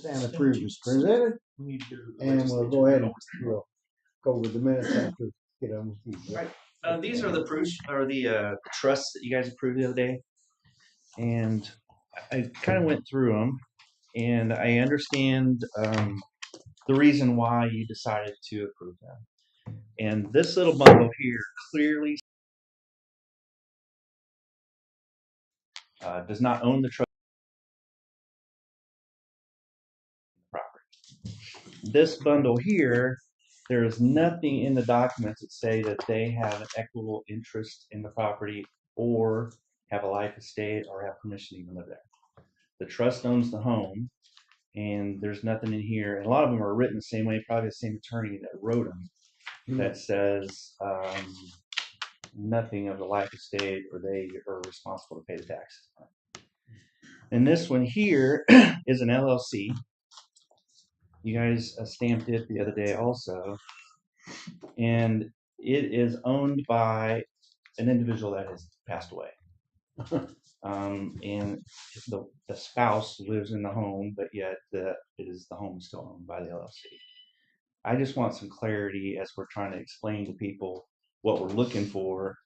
and approved as presented. And we'll go ahead and we'll go over the minutes after get on with these. Right. These are the proofs or the trusts that you guys approved the other day, and I kind of went through them, and I understand the reason why you decided to approve them. And this little bundle here clearly does not own the trust property. This bundle here, there is nothing in the documents that say that they have an equitable interest in the property or have a life estate or have permission to even live there. The trust owns the home, and there's nothing in here. And a lot of them are written the same way, probably the same attorney that wrote them, that says nothing of the life estate or they are responsible to pay the taxes. And this one here is an LLC. You guys stamped it the other day also. And it is owned by an individual that has passed away. And the spouse lives in the home, but yet the home is still owned by the LLC. I just want some clarity as we're trying to explain to people what we're looking for,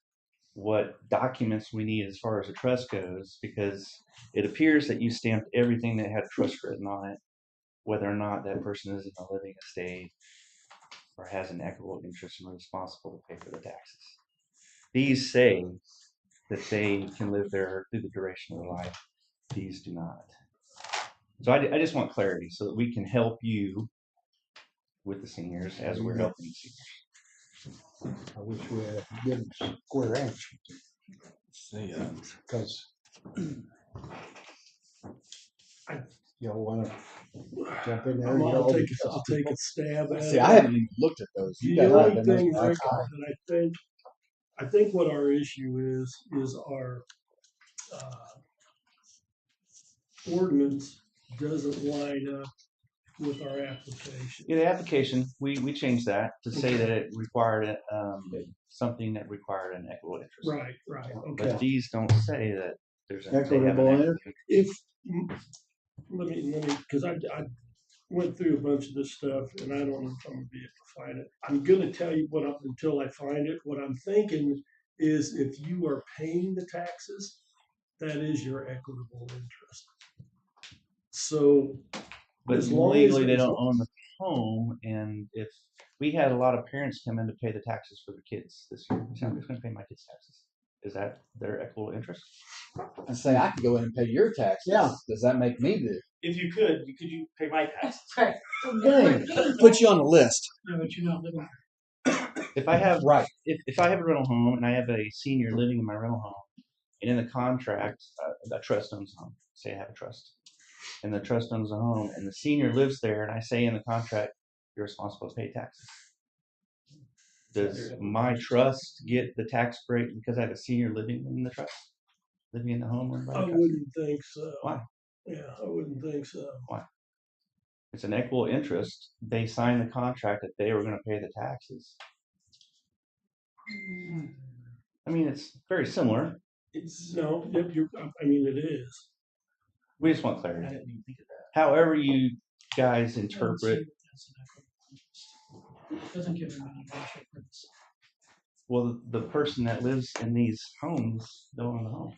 what documents we need as far as the trust goes, because it appears that you stamped everything that had trust written on it, whether or not that person is in a living estate or has an equitable interest and responsible to pay for the taxes. These say that they can live there through the duration of their life. These do not. So I just want clarity so that we can help you with the seniors as we're helping the seniors. I wish we had a good square answer. Because y'all want to jump in there? I'll take a stab at it. See, I haven't even looked at those. The only thing, Rick, that I think what our issue is our ordinance doesn't line up with our application. Yeah, the application, we changed that to say that it required something that required an equitable interest. Right. Okay. But these don't say that there's an equitable interest. Let me, because I went through a bunch of this stuff, and I don't know if I'm gonna be able to find it. I'm gonna tell you until I find it. What I'm thinking is, if you are paying the taxes, that is your equitable interest. So, but as long legally as they don't own the home, and if we had a lot of parents come in to pay the taxes for their kids this year, so I'm just going to pay my kids' taxes. Is that their equitable interest? And say I could go in and pay your taxes. Yeah. Does that make me the? If you could you pay my taxes? Right. Put you on the list. No, but you're not living. If I have if I have a rental home and I have a senior living in my rental home, and in the contract, the trust owns the home. Say I have a trust, and the trust owns the home, and the senior lives there, and I say in the contract, you're responsible to pay taxes. Does my trust get the tax break because I have a senior living in the trust, living in the home? I wouldn't think so. Why? Yeah, I wouldn't think so. Why? It's an equal interest. They signed the contract that they were going to pay the taxes. I mean, it's very similar. It is. We just want clarity. I didn't even think of that. However you guys interpret. It doesn't give them any ownership rights. Well, the person that lives in these homes don't own the home.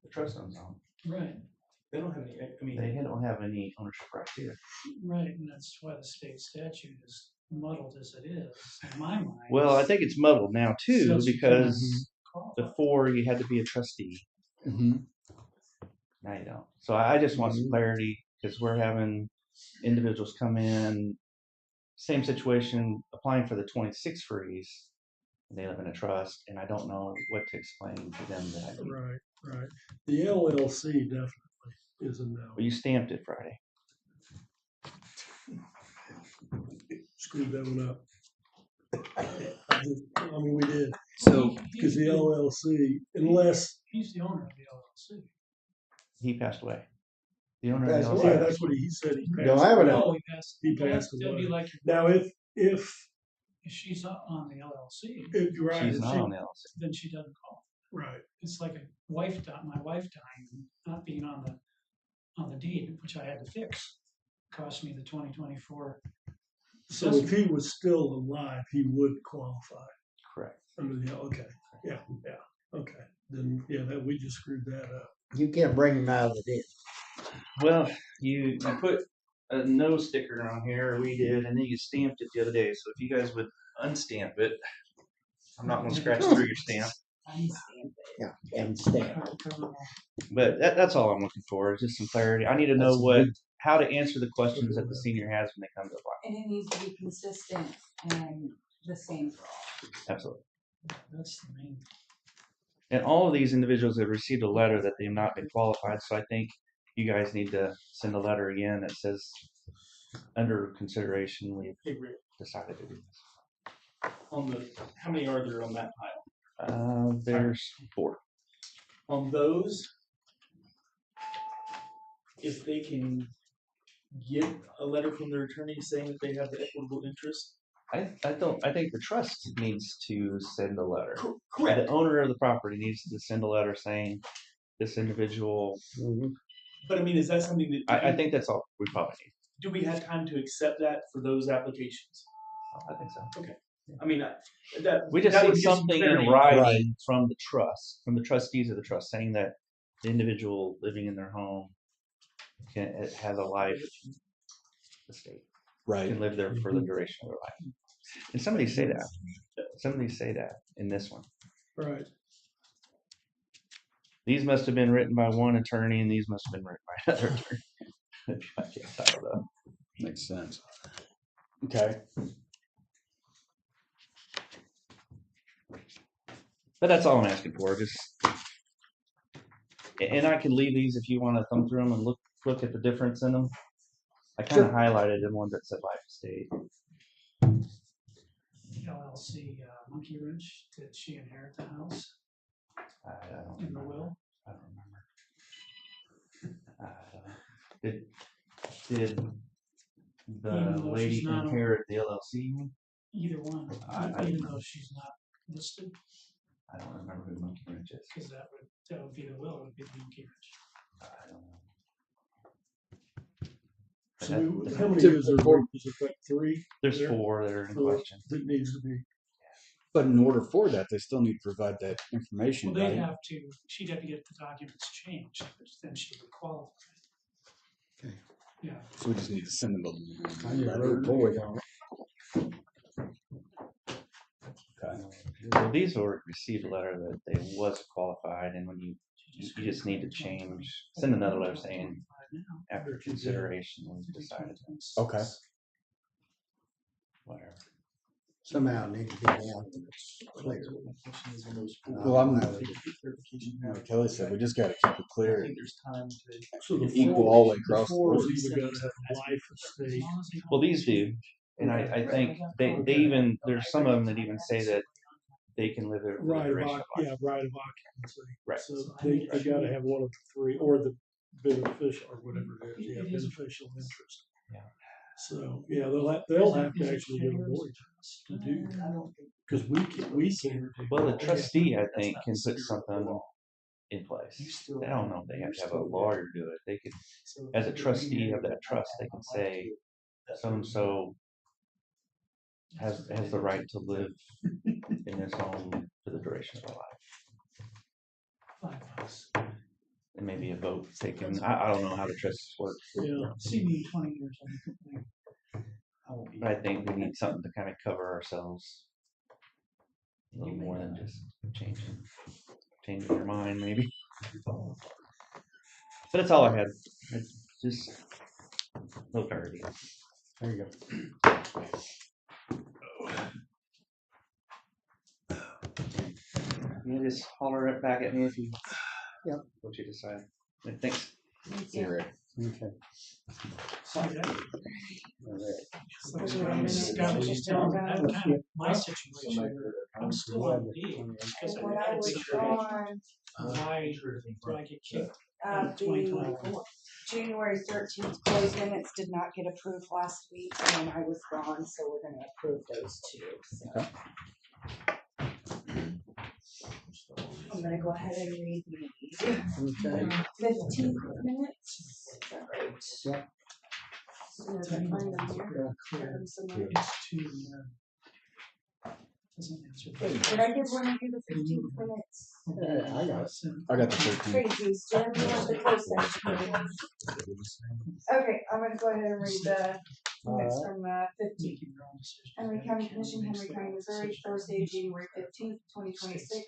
The trust owns the home. Right. They don't have any. I mean, they don't have any ownership rights either. Right, and that's why the state statute is muddled as it is in my mind. Well, I think it's muddled now too, because before you had to be a trustee. Mm-hmm. Now you don't. So I just want some clarity, because we're having individuals come in, same situation, applying for the 26 freeze. They live in a trust, and I don't know what to explain to them that I need. Right. The LLC definitely is a no. Well, you stamped it Friday. Screwed that one up. I mean, we did. So, because the LLC, unless he's the owner of the LLC. He passed away. The owner of the LLC. Yeah, that's what he said. He passed. Don't have an LLC. He passed away. Like now, if she's on the LLC, if you're right, she's not on the LLC, then she doesn't call. Right. It's like my wife dying, not being on the deed, which I had to fix cost me the 2024. So if he was still alive, he would qualify Correct. under the, okay, yeah, okay. Then, yeah, that, we just screwed that up. You can't bring him out of the ditch. Well, you put a no sticker on here, we did, and then you stamped it the other day. So if you guys would unstamp it, I'm not going to scratch through your stamp. Yeah, and stamp. But that's all I'm looking for is just some clarity. I need to know how to answer the questions that the senior has when they come to apply. And it needs to be consistent and the same for all. Absolutely. That's the main. And all of these individuals have received a letter that they've not been qualified. So I think you guys need to send a letter again that says, under consideration, we've decided to do this. How many are there on that pile? There's 4. On those, if they can get a letter from their attorney saying that they have the equitable interest. I think the trust needs to send a letter. Correct. The owner of the property needs to send a letter saying this individual. Mhm. But I mean, is that something that I think that's all we probably need. do we have time to accept that for those applications? I think so. Okay. I mean, that We just that need would give some something clarity. in writing from the trust, from the trustees of the trust, saying that the individual living in their home has a life estate, Right. can live there for the duration of their life. And some of these say that. Some of these say that in this one. Right. These must have been written by one attorney, and these must have been written by another attorney. I don't know. Makes sense. Okay. But that's all I'm asking for. Just, and I can leave these if you want to thumb through them and look at the difference in them. I kind of highlighted the one that said life estate. LLC Monkey Wrench. Did she inherit the house I don't in the remember. will? I don't remember. Did Even the though lady she's not- inherit the LLC? Either one, I- even though she's not listed, I don't remember who Monkey Wrench is. because that would be the will. It would be the Monkey Wrench. I don't know. So That- how many is there? Is it like 3 There's there? 4 that are in 4 question. that needs to be? But in order for that, they still need to provide that information, Well, they'd right? have to. She'd have to get the documents changed, which then she would qualify. Okay. Yeah. So we just need to send them I a just letter. wrote void on it. Okay. Well, these were received a letter that they was qualified, and when you just need to send another letter saying after consideration we've decided Okay. whatever. Somehow it needs to be down. It's clear. Well, I'm Clarification. like Kelly said, we just got to keep it I clear. think there's time to. So the Equal 4 all the way across the board. either got to have life estate. Well, these do, and I think they even there's some of them that even say that they can live there for the Right of duration of life. right of occupancy. Right. So they got to have one of the 3, or the beneficial, or whatever it is. Yeah, beneficial interest. Yeah. So yeah, they'll have to actually get a lawyer to do that, because we can't. Well, the trustee I think can put something in place. I don't know if they have to have a lawyer do it. They could, as a trustee of that trust, they can say so and so has the right to live in this home for the duration of their life. 5 months. And maybe a vote taken. I don't know how the trusts work. Yeah. See me in 20 years. But I think we need something to kind of cover ourselves a little more than just changing your mind, maybe. But that's all I had. It's just no clarity. There you go. You just holler it back at me if you. Yep. What you decide. Thanks. Here, Okay. See that? All right. I was just telling her that kind of my situation. I'm still on leave because When I I was make sure gone, why did I get kicked in the 2024? January 13th closed minutes did not get approved last week, and I was gone, so we're gonna approve those too. So. I'm gonna go ahead and read the Okay. 15th minutes. Is that right? Yep. soon as I find them here. Put them somewhere. It's to, doesn't answer. Did I give one of you the 15 minutes? Yeah, I got it. I got the 13. Crazies, Jen, you want the closed session? Okay, I'm gonna go ahead and read the minutes from 15. Henry County Commission, Henry County, Missouri, Thursday, January 15th, 2026.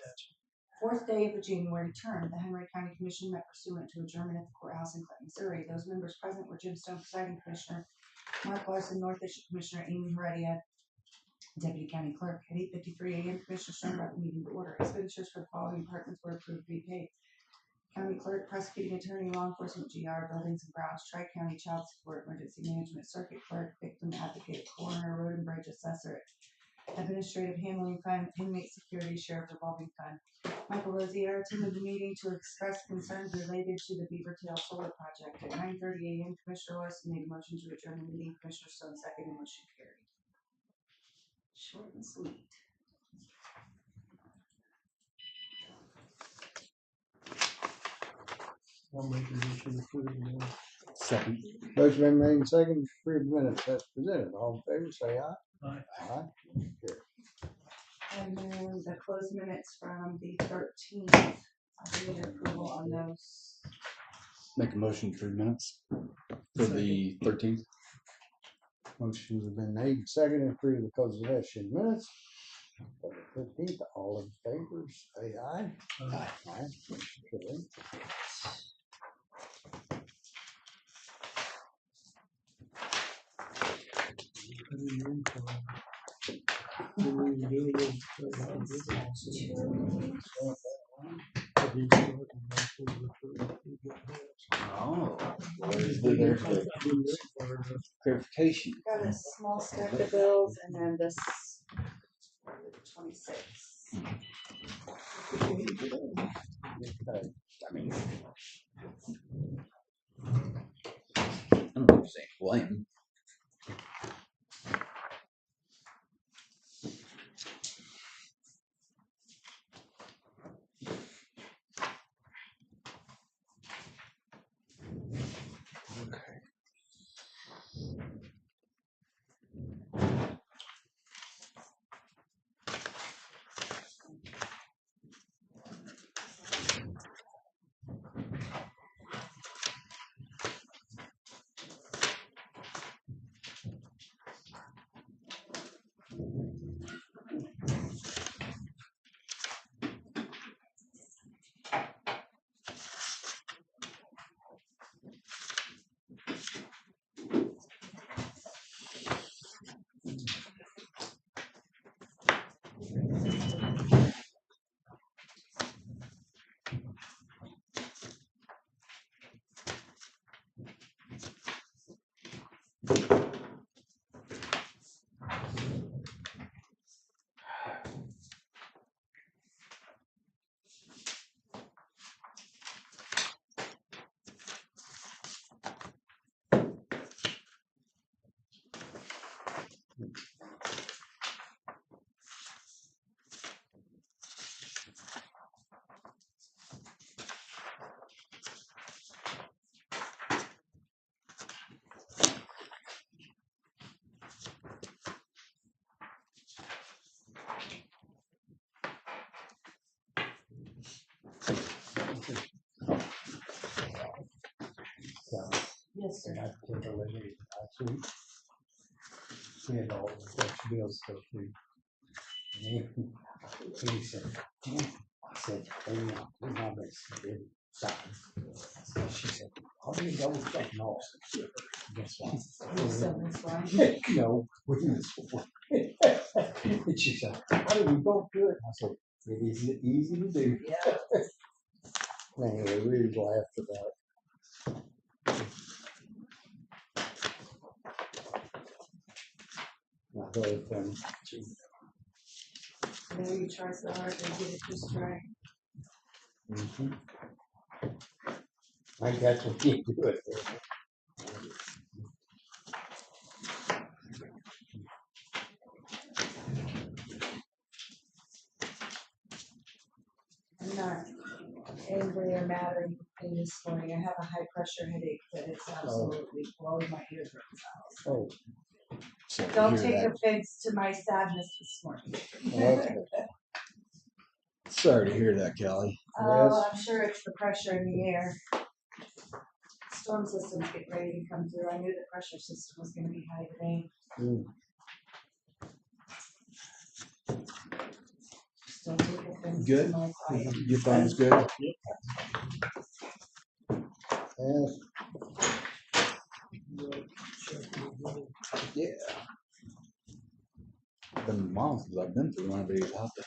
Fourth day of the January term, the Henry County Commission met pursuant to adjournment at the courthouse in Clinton, Missouri. Those members present were Jim Stone, presiding commissioner, Mark Larson, North District Commissioner, Amy Heredia, Deputy County Clerk. At 8:53 a.m., Commissioner Stone brought the meeting to order. Expenditures for the following departments were approved to be paid. County Clerk, Prosecuting Attorney, Law Enforcement, GR, Buildings and Grounds, Tri-County Child Support, Emergency Management, Circuit Clerk, Victim Advocate, Coroner, Road and Bridge Assessor, Administrative Handling Fund, Inmate Security, Sheriff Revolving Fund. Michael Rosier attended the meeting to express concerns related to the Beaver Tail Solar Project. At 9:30 a.m., Commissioner Larson made a motion to adjourn the meeting. Commissioner Stone seconded, motion carried. Short and sweet. I'll make a motion to approve the minutes. Second. Motion been made and seconded to approve the minutes as presented. All in favor, say aye. Aye. Aye. And then the closed minutes from the 13th. I need approval on those. Make a motion for minutes for the 13th. Motions have been made and seconded to approve the closed session minutes. For the 15th, all in favor, say aye. Aye. Aye. Okay. Oh, there's the clarification. Got a small stack of bills and then this 26. Okay. I mean, I don't know what you're saying. Blame. Yes, sir. And I took a look at it last week. She had all the bills to go through. And he said, Jim, I said, hey, we're not going to stop. She said, how do you double check? No. Guess what? No, we was and she said, how do we go do it? I said, it is easy to do. Yeah. Anyway, we was laughed about it. I thought it was funny. There you try so hard to get it just right. Mhm. I think that's what you do it. I'm not angry or mad battery thing this morning. I have a high pressure headache that is absolutely blowing my eardrums out. Oh, So to Don't hear take that, offense to my sadness this morning. okay. sorry to hear that, Kelly. Oh, I'm sure it's the pressure in the air. Storm systems get ready to come through. I knew the pressure system was gonna be high today. Mm. Just don't take offense to Good. my quiet. Your phone's good? Yes. Yeah. Been a month since I've been through one of these. I'll have to-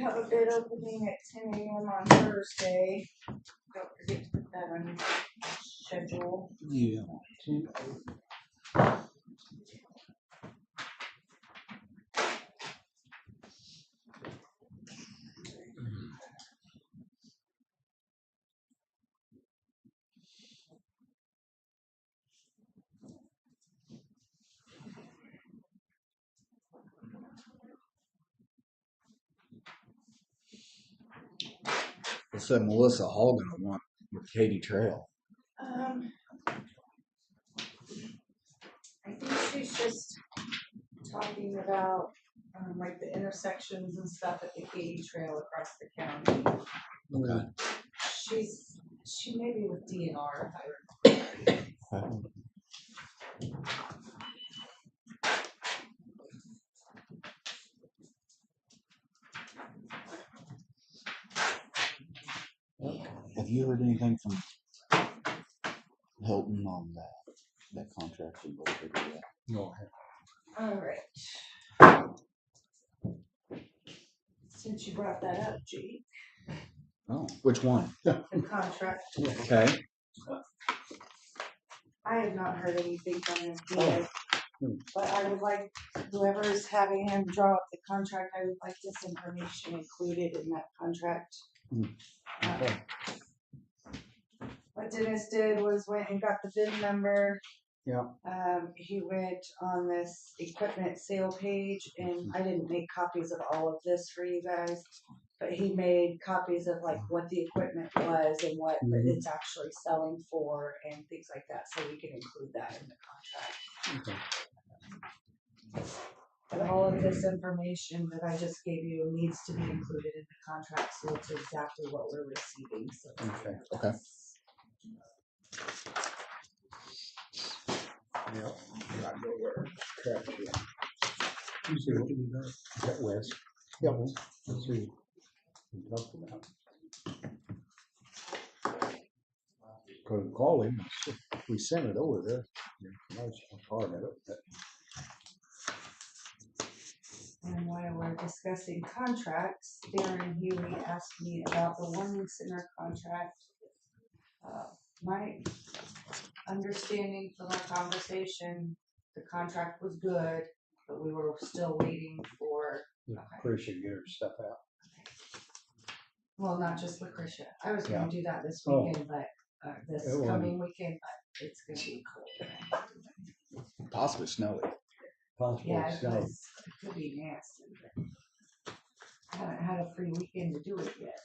have a bid opening at 10 a.m. on Thursday. Don't forget to put that on your schedule. Yeah. What's that Melissa Hall gonna want with Katy Trail? I think she's just talking about like the intersections and stuff at the Katy Trail across the county. Okay. She may be with DNR if I remember. Have you heard anything from Hilton on that contract? You both figured it out? No, All right. Since you brought that up, Jake, Oh, which one? the contract, Okay. I have not heard anything from him yet. But I would like, whoever is having him draw up the contract, I would like this information included in that contract. okay. What Dennis did was went and got the VIN number. Yeah. He went on this equipment sale page, and I didn't make copies of all of this for you guys, but he made copies of like what the equipment was and what it's actually selling for and things like that, so we can include that in the contract. Okay. And all of this information that I just gave you needs to be included in the contract, so it's exactly what we're receiving. So Okay. Okay. Yeah. I know where crap is. Who's looking at that? Is that Wes? Yeah. Let's see. We talked about. Couldn't call him. We sent it over there. Information part of it. But and while we're discussing contracts, Darren Huey asked me about the Warming Center contract. My understanding from our conversation, the contract was good, but we were still waiting for, Lucretia get her stuff out. well, not just Lucretia. I was gonna do that this Oh. weekend, but this It won't. coming weekend, but it's gonna be cold. Possibly snowy. Possibly Yeah, it snow. could be nasty, but I haven't had a free weekend to do it yet.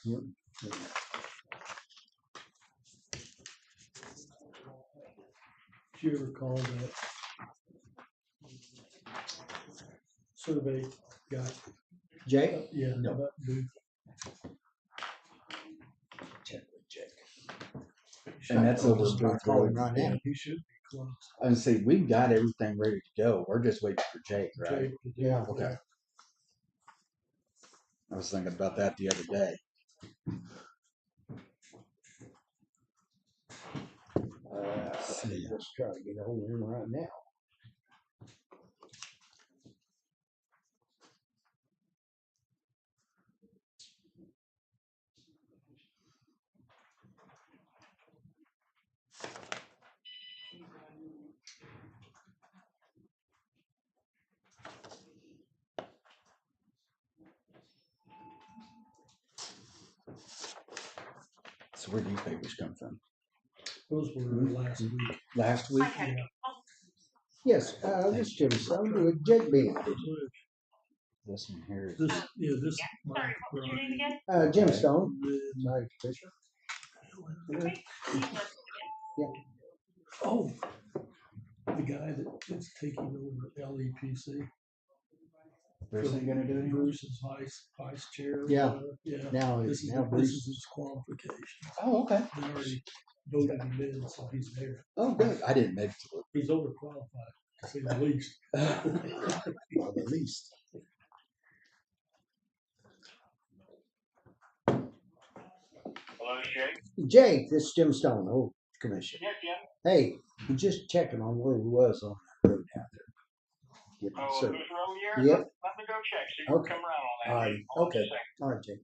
If you ever call that survey guy, Jake? yeah, No. about Booth. Check with Jake. And that's over Start Booth calling Road. right now. He should be close. I was gonna say, we've got everything ready to go. We're just waiting for Jake, right? Jake to do Yeah. it. Okay. I was thinking about that the other day. Let's try to get a hold of him right now. So where do these papers come from? Those were last week. Last week? Yeah. Yes, this is Jim Stone with Jake Bean. This one here is. This, yeah, this. Sorry, what was your name again? Jim Stone. Then- Nice Fisher. Oh, the guy that's taking over LEPC. Bruce ain't gonna do anything? Bruce is vice chair. Yeah. Yeah. Now This he's is, now this Bruce. is his qualification. Oh, okay. They already voted him in, so he's there. Oh, good. I didn't make it to it. He's overqualified, to say the least. Well, the least. Hello, Jake. Jake, this is Jim Stone, old commission. Yes, Jim. Hey, I'm just checking on where he was on that road out there. get Oh, so. who's room here? Yep. Let me go check, see who's Okay. coming around on that. All right. Jake. Hold on Okay. a second. All right, Jake.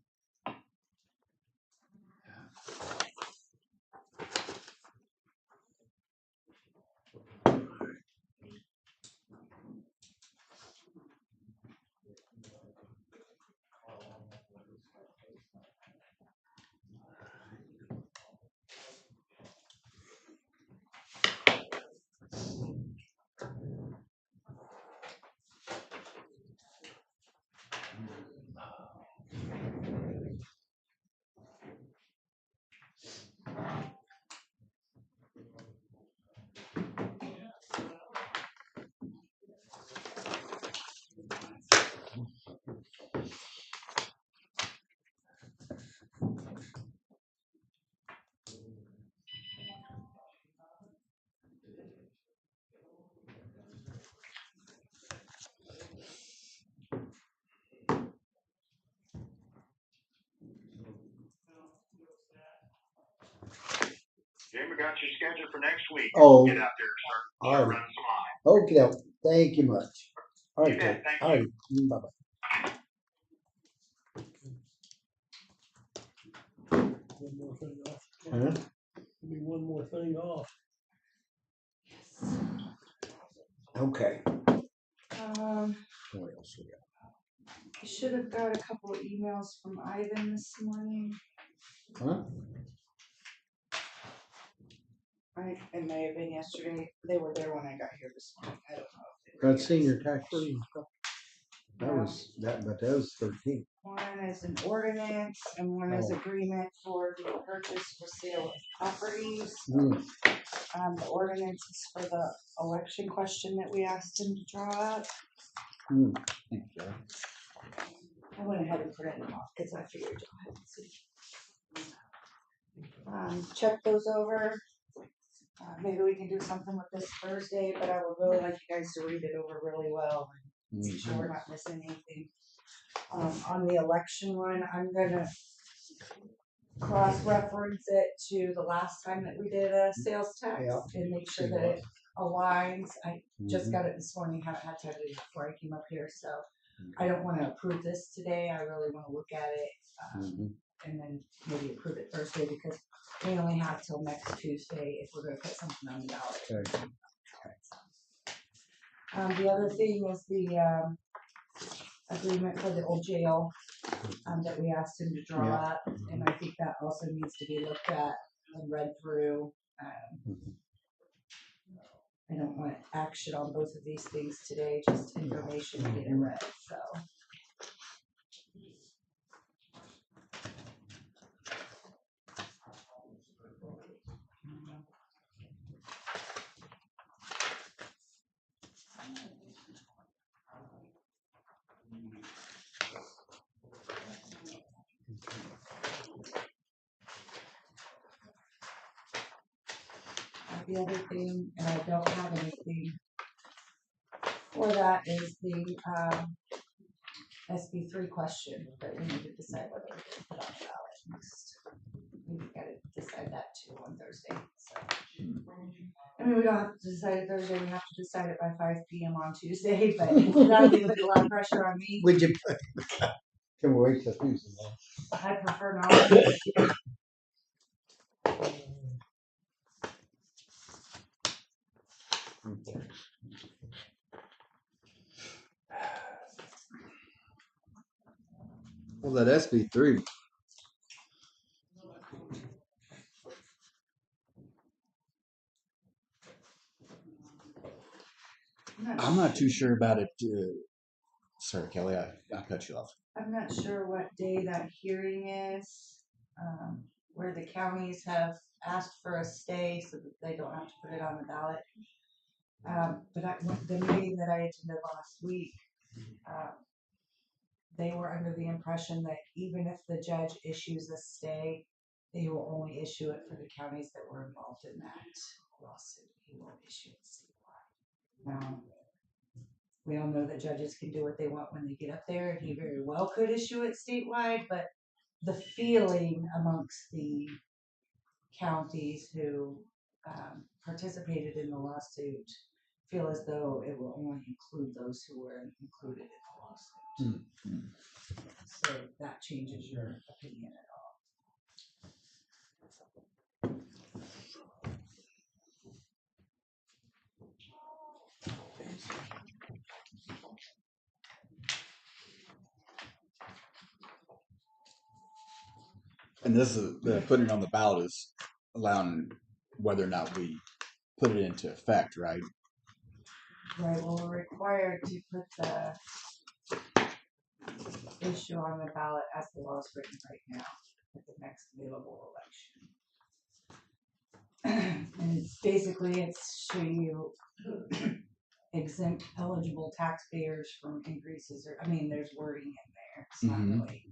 Jim, we got you scheduled for next week. Oh. Get out there and start All right. running some line. Okay. Thank you much. All right, You bet. Jake. Thank All right. Bye bye. One more thing off. Huh? Give me one more thing off. What Okay. else we got? I should have got a couple of emails from Ivan this morning. Huh? It may have been yesterday. They were there when I got here this morning. I don't know if they were That here. senior tax free and stuff. That No. was that, but that was 13. One is an ordinance and one is Oh. agreement for the purchase for sale of properties. Mm. The ordinance is for the election question that we asked him to draw up. Mm. Thank you. I went ahead and printed them off because I figured y'all hadn't seen. Check those over. Maybe we can do something with this Thursday, but I would really like you guys to read it over really well and make sure we're not missing anything. On the election one, I'm gonna cross-reference it to the last time that we did a sales tax Yeah. and make sure that it aligns. I just got it this morning, haven't had time to do it before I came up here, so I don't wanna approve this today. I really wanna look at it, and then maybe approve it Thursday because we only have till next Tuesday if we're gonna put something on the ballot. Okay. The other thing is the agreement for the old jail that we asked him to draw Yeah. up, and I think that also needs to be looked at and read through. I don't want action on both of these things today, just information to get it read, so. The other thing, and I don't have anything for that, is the SB3 question that we need to decide whether we're gonna put on the ballot next. We've got to decide that too on Thursday, so. I mean, we don't have to decide it Thursday, we have to decide it by 5 PM on Tuesday, but that'll be putting a lot of pressure on me. Would you put? Can we wait till Tuesday? I prefer not. Well, that SB3, I'm not too sure about it. Sorry, Kelly, I cut you off. I'm not sure what day that hearing is, where the counties have asked for a stay so that they don't have to put it on the ballot. But the meeting that I attended last week, they were under the impression that even if the judge issues a stay, they will only issue it for the counties that were involved in that lawsuit. He won't issue it statewide. Now, we all know that judges can do what they want when they get up there, and he very well could issue it statewide, but the feeling amongst the counties who participated in the lawsuit feel as though it will only include those who were included in the lawsuit. So that changes your opinion at all. And this is the putting it on the ballot is allowing whether or not we put it into effect, right? Right, well, we're required to put the issue on the ballot as the law is written right now at the next available election. And it's basically, it's should you exempt eligible taxpayers from increases, or, I mean, there's wording in there. It's not Mhm. really,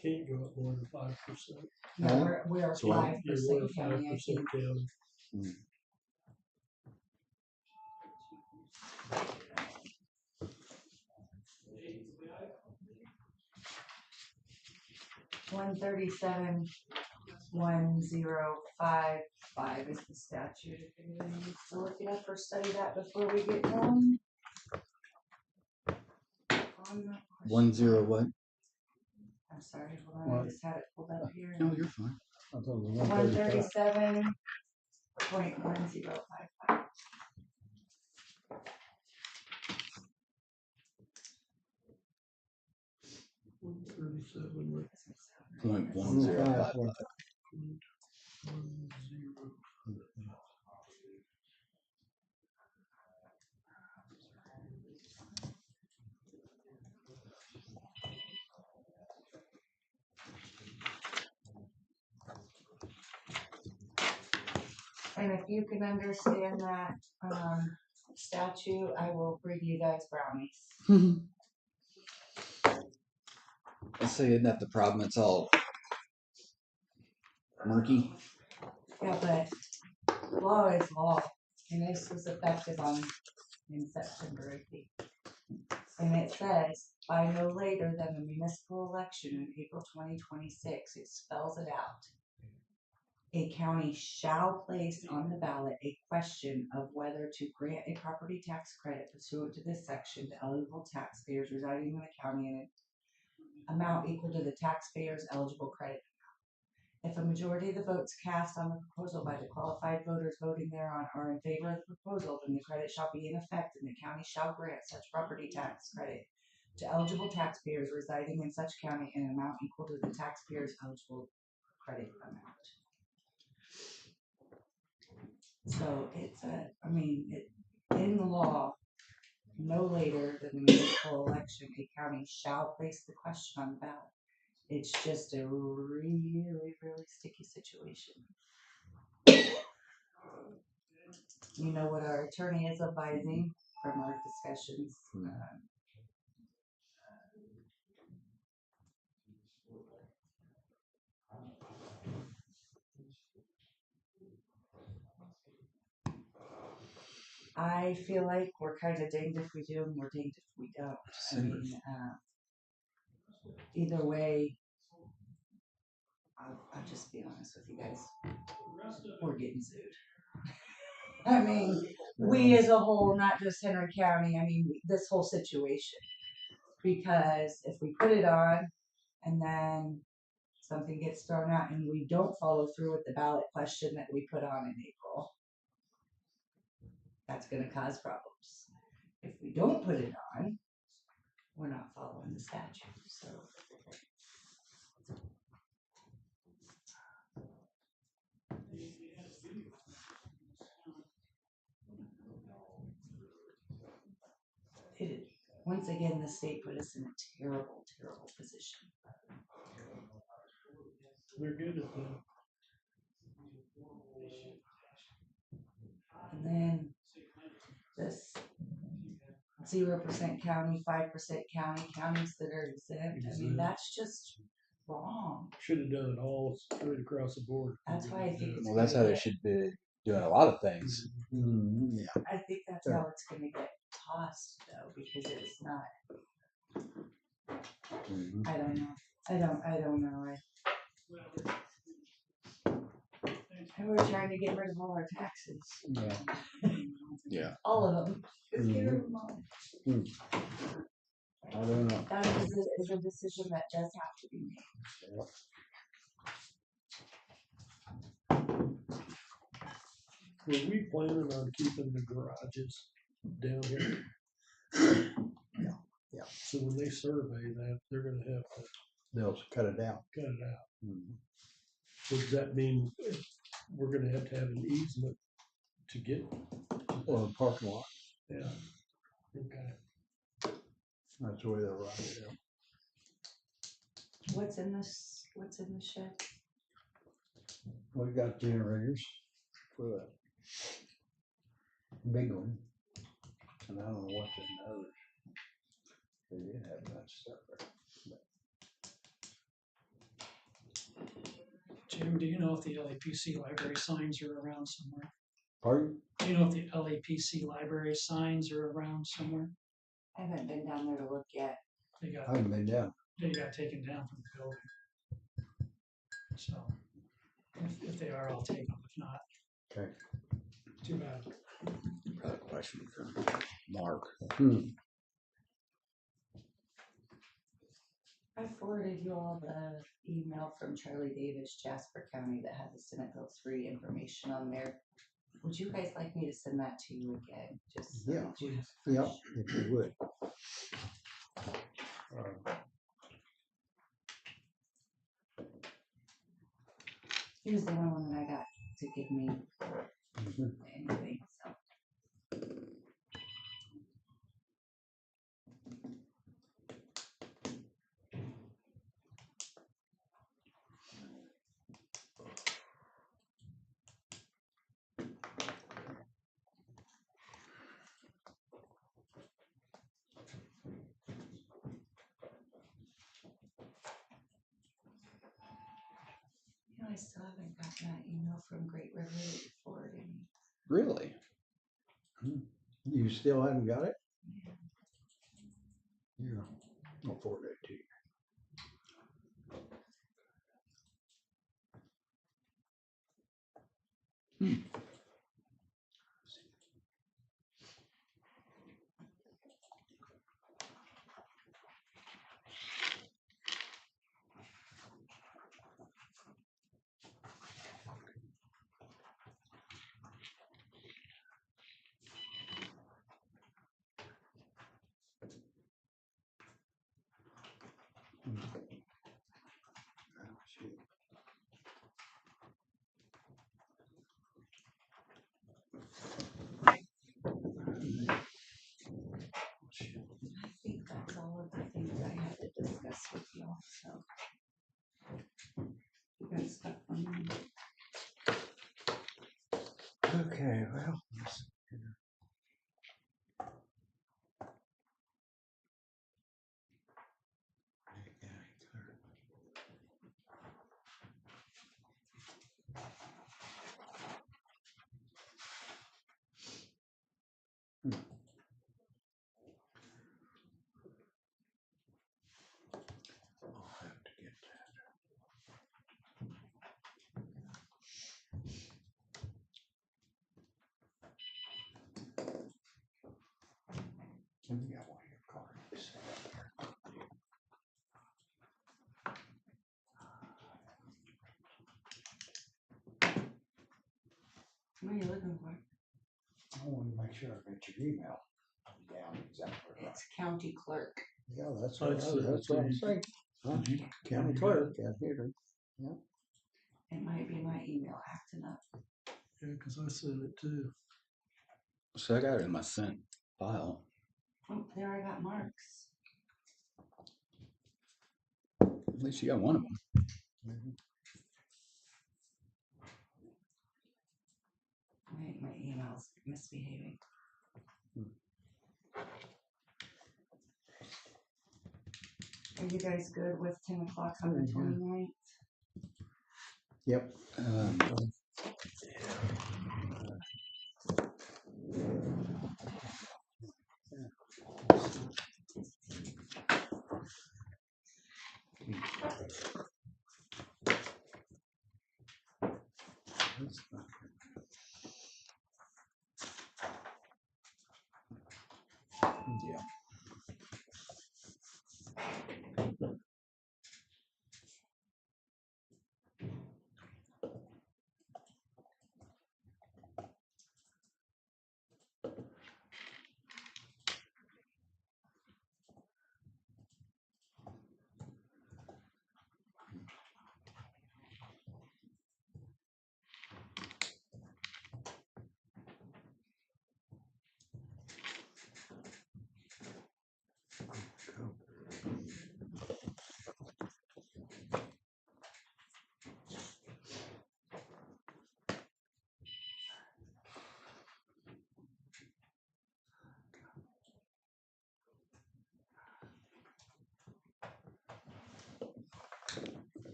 Can't go up more than 5%. no, we are So what? 5% county, I 5% think. county. 137,1055 is the statute. If anybody needs to look it up or study that before we get going. On that question. 10 what? I'm sorry, hold on, I What? just had it pulled up here. No, you're fine. I thought it was 137.1055. 137. 0.1055. And if you can understand that statute, I will bring you guys brownies. Let's say, isn't that the problem? It's all murky. Yeah, but law is law, and this was effective in September, I think. And it says, by no later than the municipal election in April 2026, it spells it out. A county shall place on the ballot a question of whether to grant a property tax credit pursuant to this section to eligible taxpayers residing in the county in an amount equal to the taxpayer's eligible credit amount. If a majority of the votes cast on the proposal by the qualified voters voting thereon are in favor of the proposal, then the credit shall be in effect and the county shall grant such property tax credit to eligible taxpayers residing in such county in an amount equal to the taxpayer's eligible credit amount. So it's in the law, no later than the municipal election, a county shall place the question on the ballot. It's just a really, really sticky situation. You know what our attorney is advising from our discussions. I feel like we're kind of dinged if we do and we're dinged if we don't. I mean, either way, I'll just be honest with you guys. We're getting sued. I mean, we as a whole, not just Henry County, I mean, this whole situation. Because if we put it on and then something gets thrown out and we don't follow through with the ballot question that we put on in April, that's going to cause problems. If we don't put it on, we're not following the statute. So once again, the state put us in a terrible, terrible position. They're good at that. And then this 0% county, 5% county, counties that are exempt. I mean, that's just wrong. Should have done it all straight across the board. That's why I think it's Well, that's how they should be doing a lot of things. Yeah. I think that's how it's going to get tossed, though, because it's not. I don't know. I don't know. And we're trying to get rid of all our taxes. Yeah. Yeah. all of them. Just get rid of Mhm. them all. I don't know. That is a decision that does have to be made. Were we planning on keeping the garages down here? Yeah. So when they survey that, they're gonna have to They'll cut it out. cut it out. Mhm. Does that mean we're gonna have to have an easement to get? Well, the parking lot, Yeah. Okay. that's the way they'll ride it out. What's in the shed? We got generators for the big one. And I don't know what's in the others. They did have a bunch of stuff there. Jim, do you know if the LAPC library signs are around somewhere? Pardon? Do you know if the LAPC library signs are around somewhere? I haven't been down there to look yet. They I got, haven't been down. they got taken down from the building. So, if they are, I'll take them. If not, Okay. too bad. Probably a question for Mark. I forwarded you all the email from Charlie Davis, Jasper County, that has the Senate Bill 3 information on there. Would you guys like me to send that to you again? Just so Yeah, that you have Yep, fresh- if you would. He was the only one that I got to give me Mhm. anything, so. You know, I still haven't gotten that email from Great River that you forwarded me. Really? You still haven't got it? Yeah. I'll forward it to you. I think that's all of the things I had to discuss with y'all, so. You got stuff on me. Okay, well. I'll have to get that. Let me get one of your cards. What are you looking for? I want to make sure I got your email down exactly right. It's county clerk. Yeah, that's I what said it that's to what I'm you. saying. Huh? Did you- County you clerk, yeah, here. It might be my email acting up. Yeah, cause I sent it too. So I got it in my sent file. Oh, there I got Mark's. At least you got one of them. My email's misbehaving. Are you guys good with 10 o'clock on the 29th? Yep. Yeah.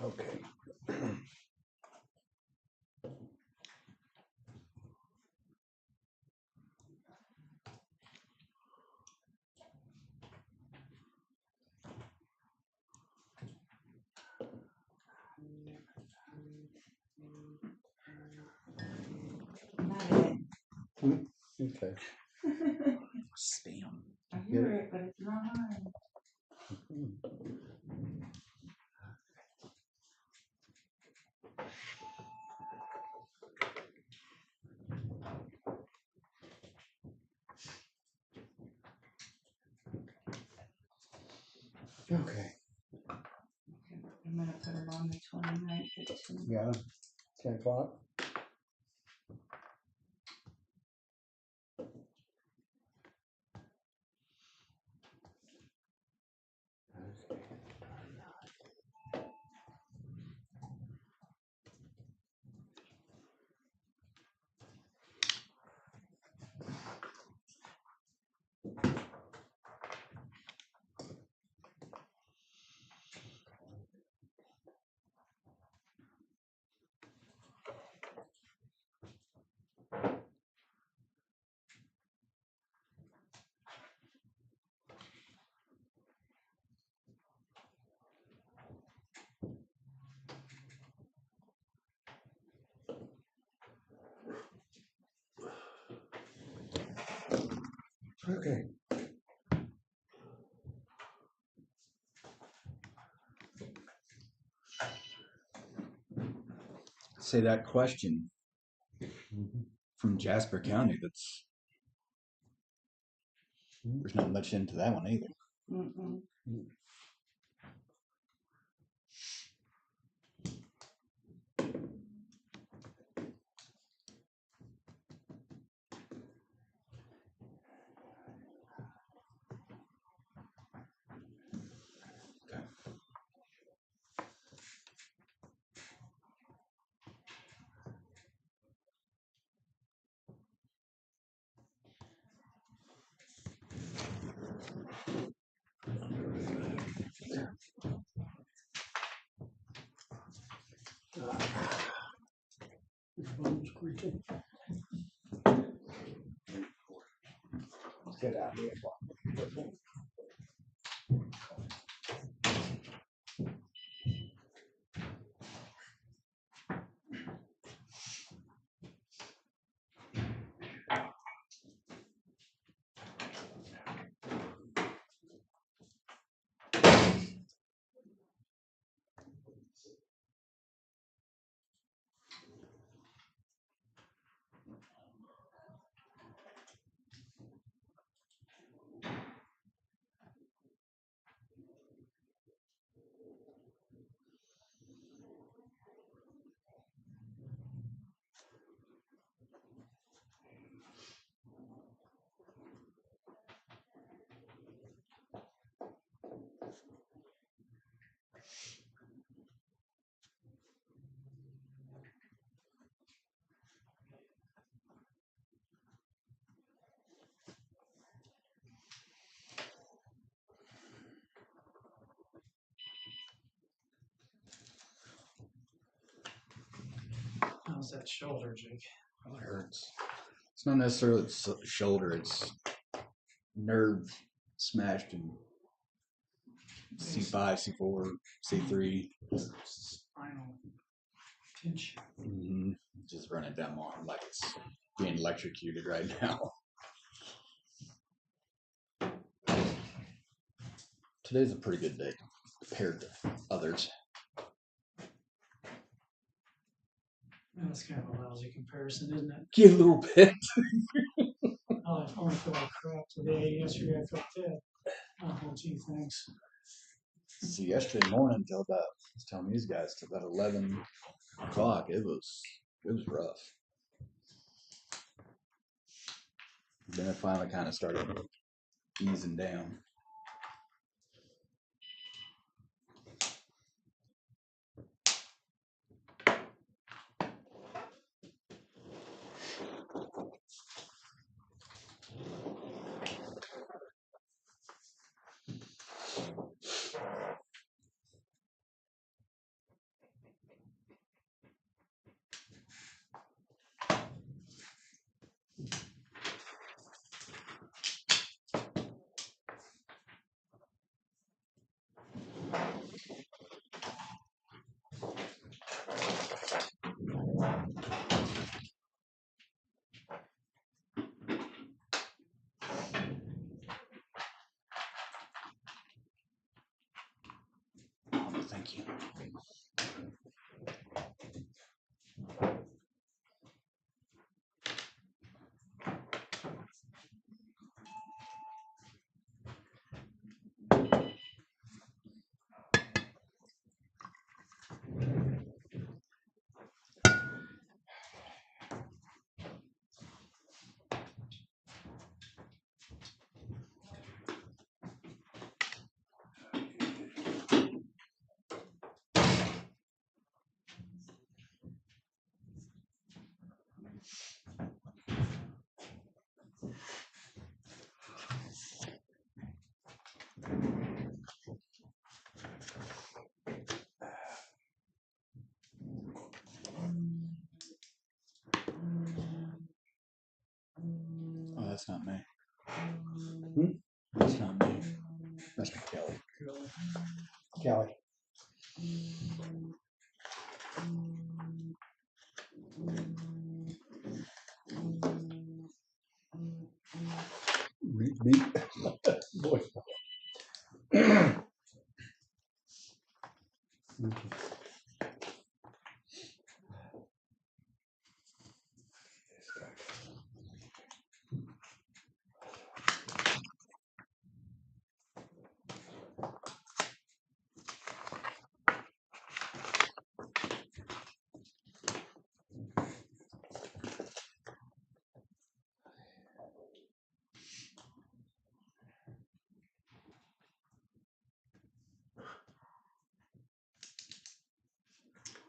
Okay. Not it. Okay. Spam. I hear it, but it's not mine. Okay. I'm gonna put it on the 29th at 2. Yeah. 10 o'clock. Okay. Say that question from Jasper County. There's not much into that one either. Mm-mm. Bones creaking. Get out here. How's that shoulder, Jake? Oh, it hurts. It's not necessarily shoulder. It's nerve smashed in C5, C4, C3. Spinal tension. Mm-hmm. Just running down my arm like it's being electrocuted right now. Today's a pretty good day compared to others. That's kind of a lousy comparison, isn't it? Yeah, a little bit. Oh, I only feel like crap today. Yesterday I felt good. Oh, gee, thanks. See, yesterday morning till about, I was telling these guys, till about 11 o'clock, it was rough. Then it finally kind of started easing down. Thank you. Oh, that's not me. That's not me. That's Kelly. Kelly. Beep. Voice.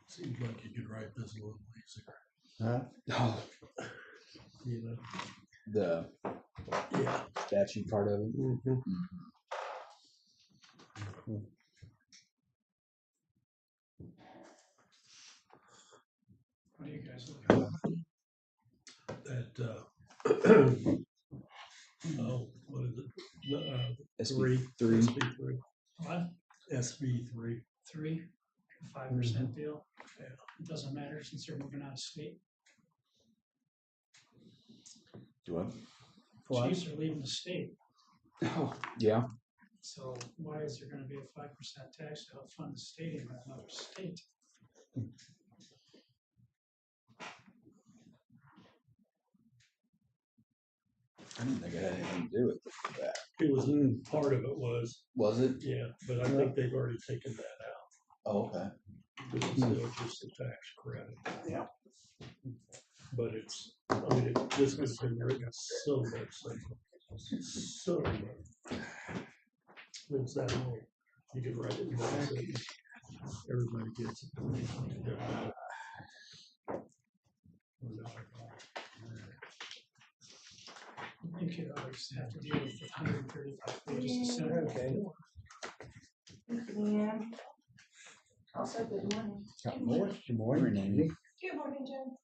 Seems like you could write this a little easier, Huh? Oh, you know? the Yeah. statue part of it. Mhm. What do you guys look at? That, oh, what is it? SB3. SB3. What? SB3. 3, 5% Mm-hmm. deal? Yeah. It doesn't matter since they're moving out of state. Do what? What? Chiefs are leaving the state. Oh, yeah. So why is there gonna be a 5% tax to help fund the stadium in another state? I didn't think it had anything to do with that. It was, part of it was, Was it? yeah, but I think they've already taken that out. Oh, okay. It's still just a tax credit. Yeah. But it's, I mean, this has been written so much, so much. It's that long. You can write it in one sentence. Everybody gets it. Yeah. I think you always have to deal with 135 pages to send it. Okay. Yeah. Also, good morning. Got more? Good morning. Morning, Amy. Good morning, Jen.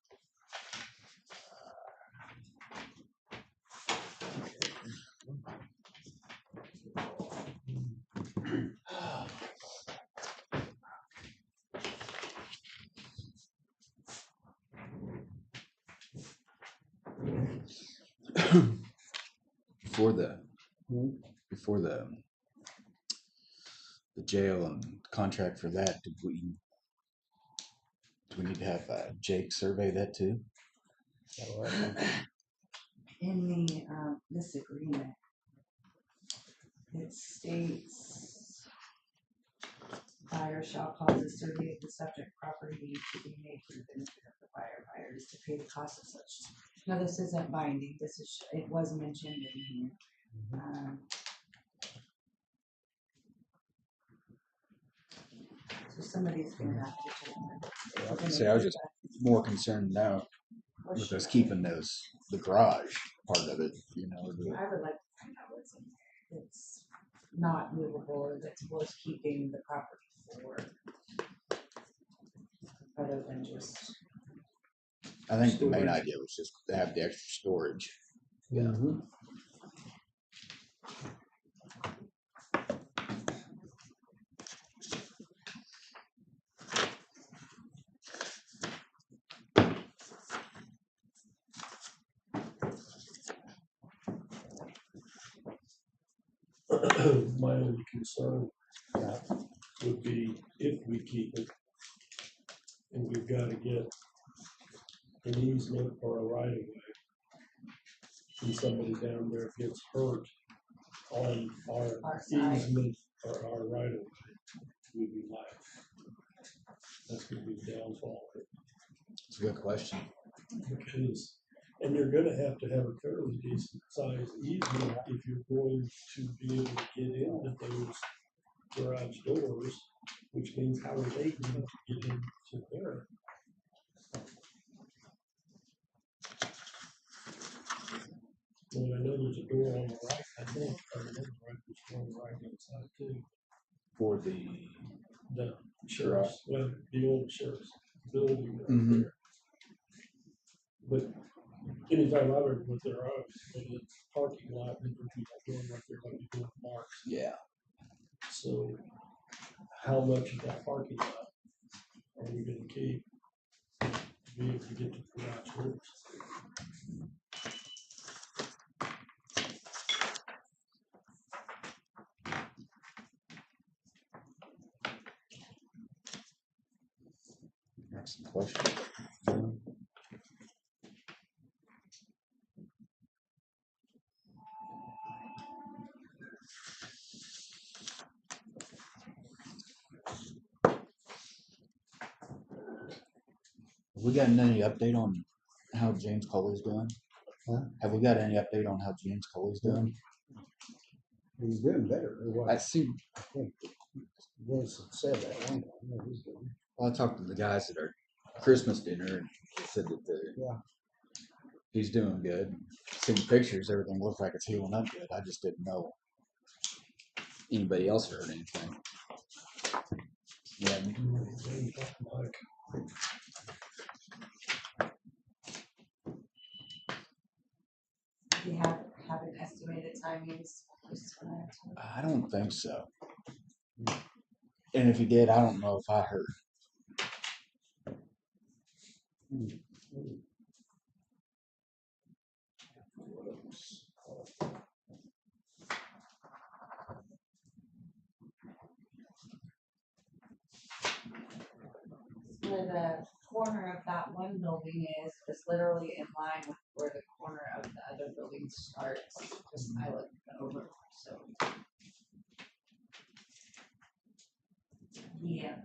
Before the Hmm? before the the jail and contract for that, do we need to have Jake survey that too? In the, this agreement, it states buyer shall cause a survey of the subject property to be made for the benefit of the buyer. Buyer is to pay the cost of such. Now, this isn't binding, this is, it was mentioned in here. So somebody's gonna have to. See, I was just more concerned now with us keeping the garage part of it, you know. I would like to find out what's in there. It's not movable, or that's worth keeping the property for. Other than just. I think the main Storage. idea was just to have the extra storage. Mhm. My only concern would be if we keep it and we've got to get an easement or a right of way, and somebody down there gets hurt on our side. easement or our right of way, we'd be liable. That's gonna be the downfall. It's a good question. Because, and you're gonna have to have a fairly decent sized easement if you're going to be able to get into those garage doors, which means how are they going to get into there? Well, I know there's a door on the right, I think, I remember right, there's one on the right hand side too. For the The sheriff's, well, the old sheriff's building right Mhm. there. But anytime I've ever went there, I was in the parking lot and there people going right there like you're doing marks. yeah. So how much of that parking lot are we gonna keep to be able to get to the garage doors? That's the question. Have we gotten any update on how James Coley's doing? Huh? Have we got any update on how James Coley's doing? He's doing better. I see. I think Vince had said that one time. That he's doing. Well, I talked to the guys at our Christmas dinner and said that Yeah. he's doing good. Seen pictures, everything looks like it's healing up good. I just didn't know anybody else heard anything. Yeah, Like, Do you have an estimated timings? I don't think so. And if he did, I don't know if I heard. Where the corner of that one building is literally in line with where the corner of the other building starts. Just I looked over, so. Yeah.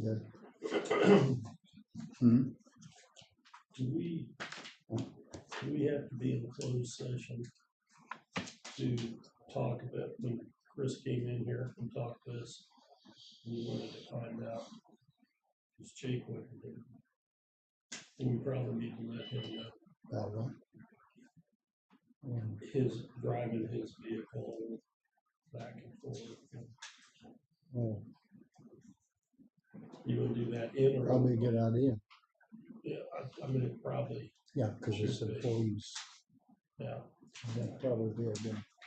Good. Do we have to be in a closed session to talk about when Chris came in here and talked to us? We wanted to find out, because Jake went there. And we probably need to let him know That one. his driving his vehicle back and forth. Oh, You would do that in or? probably a good idea. Yeah, I mean, it probably, Yeah, because it's Should be. employees. yeah. That'd probably be a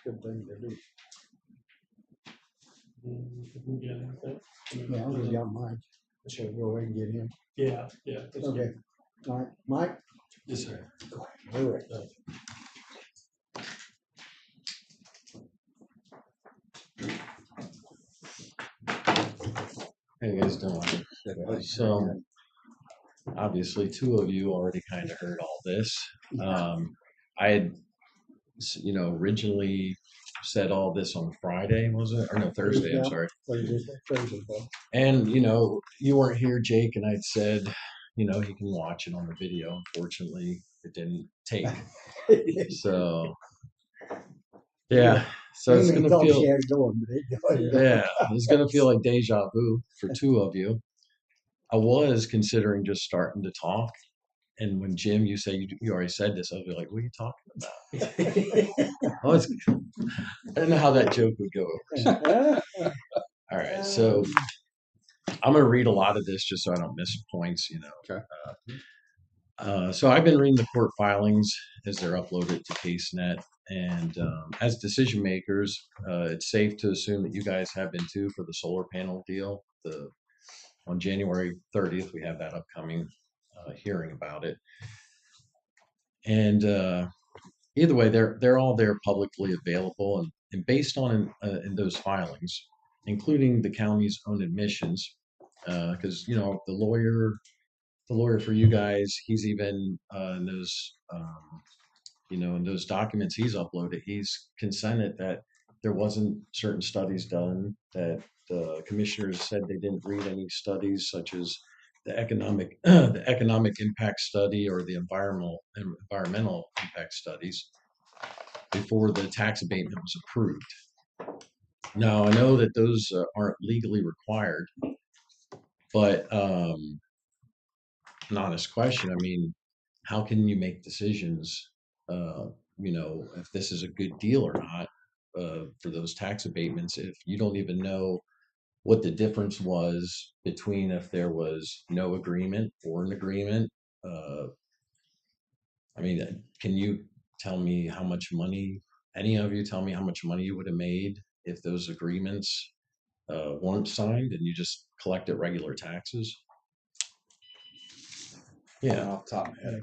good thing to do. We get anything? Yeah, we got Mike. So go ahead and get him. Yeah, yeah. that's Okay. good. All right, Mike? Yes, sir. Go ahead. All right. How you guys doing? So, obviously, two of you already kind of heard all this. I had, originally said all this on Friday, was it? Or no, Thursday, I'm sorry. Thursday, bud. And, you weren't here, Jake, and I'd said, you can watch it on the video. Unfortunately, it didn't take. So, yeah. So it's Amy going to thought feel. she had it going, but it Yeah, it's gonna feel like deja vu for two of you. I was considering just starting to talk, and when Jim, you say you already said this, I was like, "What are you talking about?" I don't know how that joke would go over. All right, so I'm gonna read a lot of this just so I don't miss points. Okay. So I've been reading the court filings as they're uploaded to CaseNet, and as decision makers, it's safe to assume that you guys have been too for the solar panel deal. On January 30th, we have that upcoming hearing about it, and either way, they're all there publicly available, and based on in those filings, including the county's own admissions, because the lawyer for you guys, he's even in those, in those documents he's uploaded, he's consented that there wasn't certain studies done, that the commissioners said they didn't read any studies such as the economic impact study or the environmental impact studies before the tax abatement was approved. Now, I know that those aren't legally required, but an honest question. I mean, how can you make decisions, if this is a good deal or not for those tax abatements if you don't even know what the difference was between if there was no agreement or an agreement? I mean, can you tell me how much money, any of you tell me how much money you would have made if those agreements weren't signed and you just collected regular taxes? Yeah. Off the top of my head.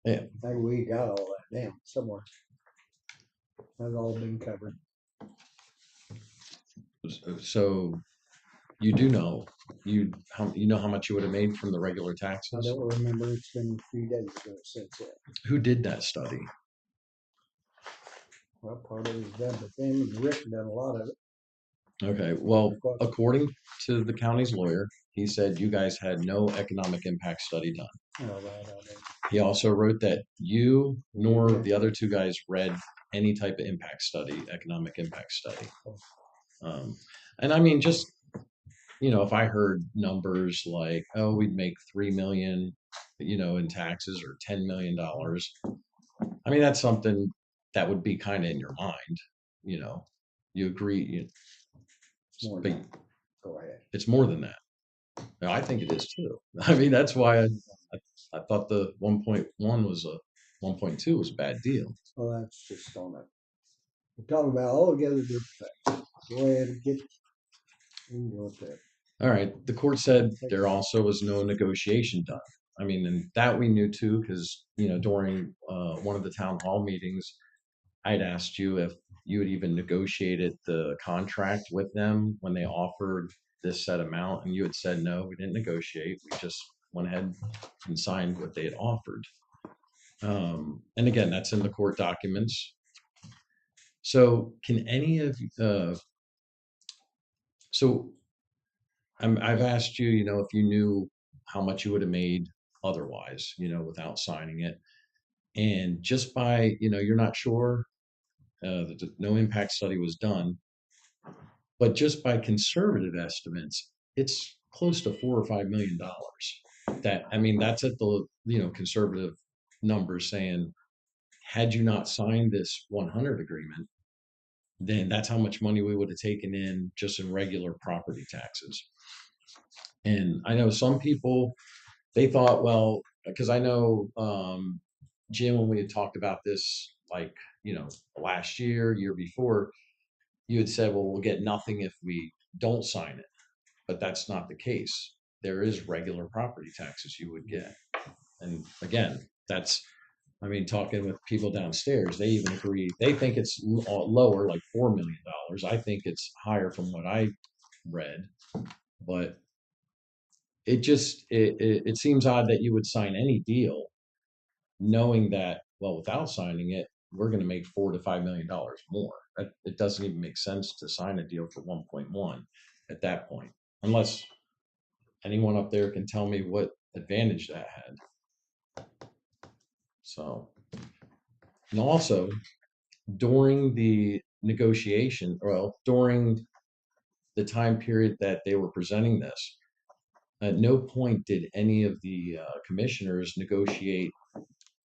Yeah. Maybe we got all that down somewhere. That's all been covered. So you do know how much you would have made from the regular I taxes? don't remember. It's been a few days ago since that. Who did that study? Well, part of it was done, but then Rick done a lot of it. Okay, well, according to the county's lawyer, he said you guys had no economic impact study done. Oh, right, I know. He also wrote that you nor the other two guys read any type of impact study, economic impact study. And I mean, just, if I heard numbers like, oh, we'd make $3 million, in taxes or $10 million, I mean, that's something that would be kind of in your mind, you agree, It's more but than that. Go ahead. it's more than that. Now, I think it is too. I mean, that's why I thought the 1.1 was 1.2 was a bad deal. Well, that's just on it. We're talking about altogether different things. Go ahead and get. We can go with that. All right. The court said there also was no negotiation done. I mean, and that we knew too, because, during one of the town hall meetings, I'd asked you if you had even negotiated the contract with them when they offered this set amount, and you had said, no, we didn't negotiate. We just went ahead and signed what they had offered. And again, that's in the court documents. So can any of so I've asked you, if you knew how much you would have made otherwise, without signing it. And just by, you're not sure, no impact study was done, but just by conservative estimates, it's close to $4 or $5 million. That's at the, conservative numbers saying, had you not signed this 100 agreement, then that's how much money we would have taken in just in regular property taxes. And I know some people, they thought, well, because I know, Jim, when we had talked about this, like, last year before, you had said, well, we'll get nothing if we don't sign it. But that's not the case. There is regular property taxes you would get. And again, talking with people downstairs, they even agree. They think it's lower, like $4 million. I think it's higher from what I read. But it seems odd that you would sign any deal knowing that, well, without signing it, we're going to make $4 to $5 million more. It doesn't even make sense to sign a deal for 1.1 at that point, unless anyone up there can tell me what advantage that had. So, and also during the negotiation, during the time period that they were presenting this, at no point did any of the commissioners negotiate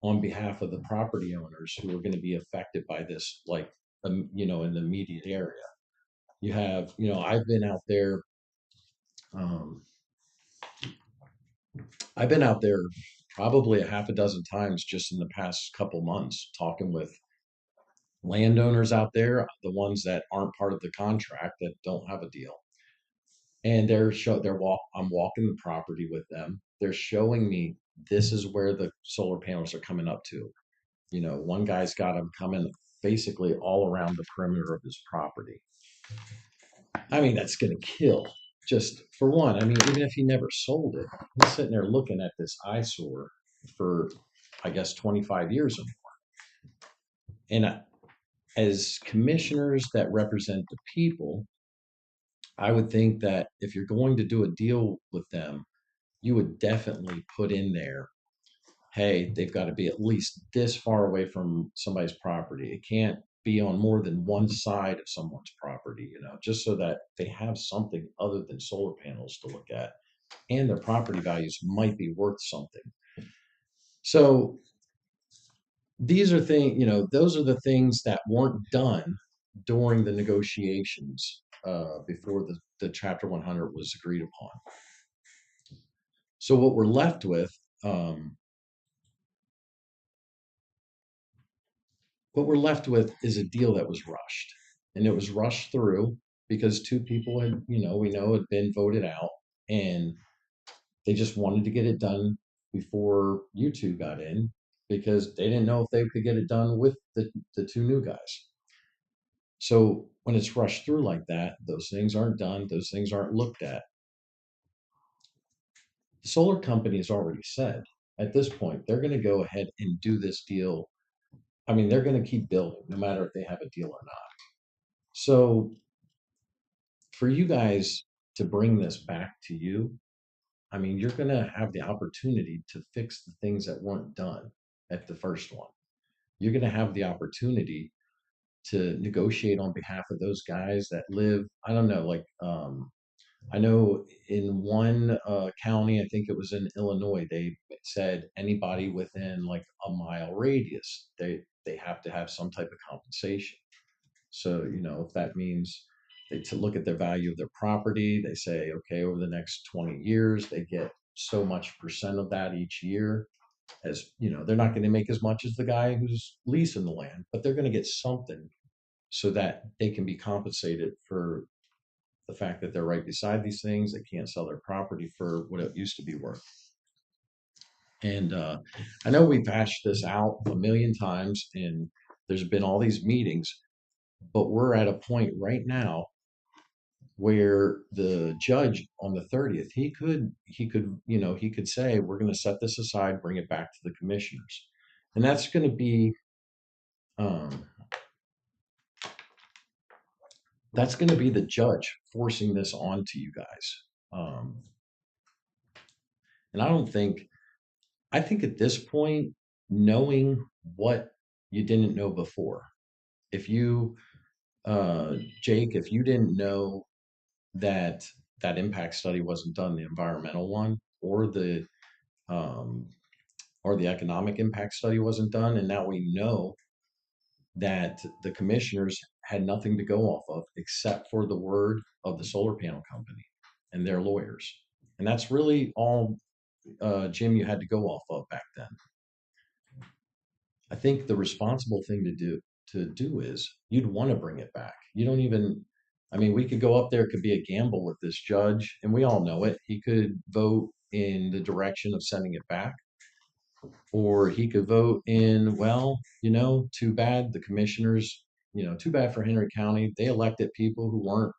on behalf of the property owners who are going to be affected by this, like, in the immediate area. You have, I've been out there probably a half a dozen times just in the past couple months, talking with landowners out there, the ones that aren't part of the contract, that don't have a deal. And I'm walking the property with them. They're showing me this is where the solar panels are coming up to. One guy's got them coming basically all around the perimeter of his property. That's going to kill. Just for one, even if he never sold it, he's sitting there looking at this eyesore for, I guess, 25 years or more. And as commissioners that represent the people, I would think that if you're going to do a deal with them, you would definitely put in there, hey, they've got to be at least this far away from somebody's property. It can't be on more than one side of someone's property, just so that they have something other than solar panels to look at, and their property values might be worth something. So these are things, those are the things that weren't done during the negotiations before the Chapter 100 was agreed upon. So what we're left with, is a deal that was rushed, and it was rushed through because two people had, had been voted out, and they just wanted to get it done before you two got in, because they didn't know if they could get it done with the two new guys. So when it's rushed through like that, those things aren't done. Those things aren't looked at. The solar company has already said at this point, they're going to go ahead and do this deal. They're going to keep building no matter if they have a deal or not. So for you guys to bring this back to you, you're going to have the opportunity to fix the things that weren't done at the first one. You're going to have the opportunity to negotiate on behalf of those guys that live, I don't know, like, I know in one county, I think it was in Illinois, they said anybody within like a mile radius, they have to have some type of compensation. So, if that means to look at the value of their property, they say, okay, over the next 20 years, they get so much percent of that each year. As they're not going to make as much as the guy who's leasing the land, but they're going to get something so that they can be compensated for the fact that they're right beside these things. They can't sell their property for what it used to be worth. And I know we've hashed this out a million times, and there's been all these meetings, but we're at a point right now where the judge on the 30th, he could say, we're going to set this aside, bring it back to the commissioners. And that's going to be, the judge forcing this on to you guys. Um, and I think at this point, knowing what you didn't know before, if you, Jake, if you didn't know that that impact study wasn't done, the environmental one um, or the economic impact study wasn't done, and now we know that the commissioners had nothing to go off of except for the word of the solar panel company and their lawyers. And that's really all, Jim, you had to go off of back then. I think the responsible thing to do is you'd want to bring it back. You don't even, I mean, we could go up there, it could be a gamble with this judge, and we all know it. He could vote in the direction of sending it back, or he could vote in, well, too bad the commissioners, too bad for Henry County. They elected people who weren't,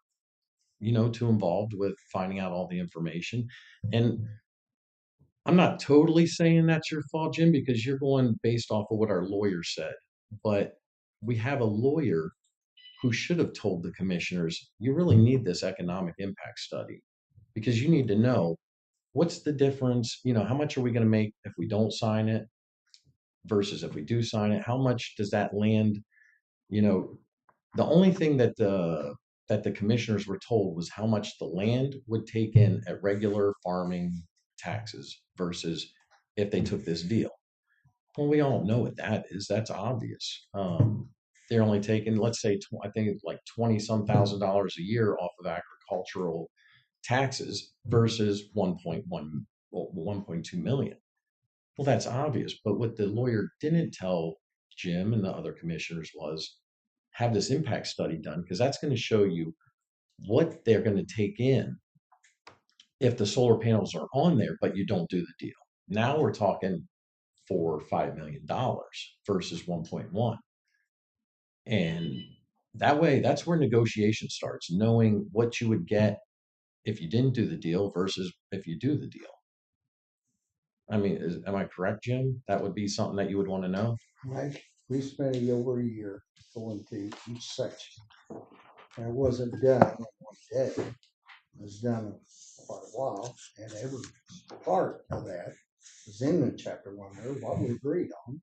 too involved with finding out all the information. And I'm not totally saying that's your fault, Jim, because you're going based off of what our lawyer said. But we have a lawyer who should have told the commissioners, you really need this economic impact study because you need to know what's the difference, how much are we going to make if we don't sign it versus if we do sign it? How much does that land? The only thing that the commissioners were told was how much the land would take in at regular farming taxes versus if they took this deal. Well, we all know what that is. That's obvious. They're only taking, let's say, I think it's like 20 some $1,000s a year off of agricultural taxes versus 1.2 million. Well, that's obvious. But what the lawyer didn't tell Jim and the other commissioners was have this impact study done because that's going to show you what they're going to take in if the solar panels are on there, but you don't do the deal. Now we're talking $4 or $5 million versus 1.1. And that way, that's where negotiation starts, knowing what you would get if you didn't do the deal versus if you do the deal. I mean, am I correct, Jim? That would be something that you would want to know. Mike, we spent over a year going through each section. And it wasn't done in one day. It was done quite a while, and every part of that was in the chapter 1 there, what we agreed on,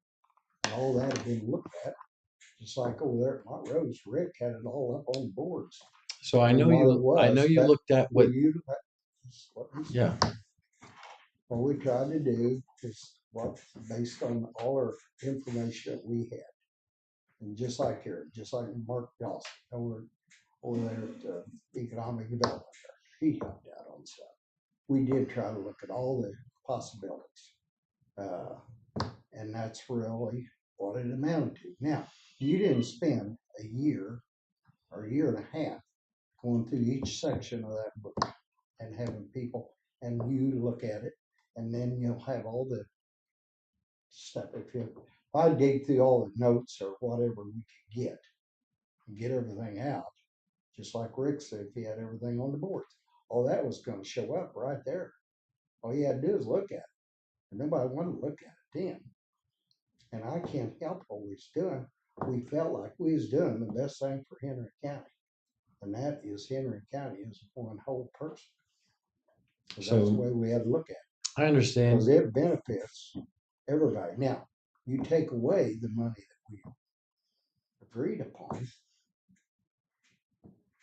and all that had been looked at. Just like over there at Montrose, Rick had it all up on boards. So I know you looked at what yeah. What we tried to do is based on all our information that we had. And just like here, just like Mark Dawson over there at Economic Development, he helped out on stuff. We did try to look at all the possibilities. And that's really what it amounted to. Now, you didn't spend a year or a year and a half going through each section of that book and having people and you look at it, and then you'll have all the stuff. If I dig through all the notes or whatever we could get and get everything out, just like Rick said, if he had everything on the board, all that was going to show up right there. All you had to do is look at it. And nobody wanted to look at it then. And I can't help what we was doing. We felt like we was doing the best thing for Henry County. And that is Henry County is one whole person. So that's the way we had to look at it. I understand. Because it benefits everybody. Now, you take away the money that we agreed upon,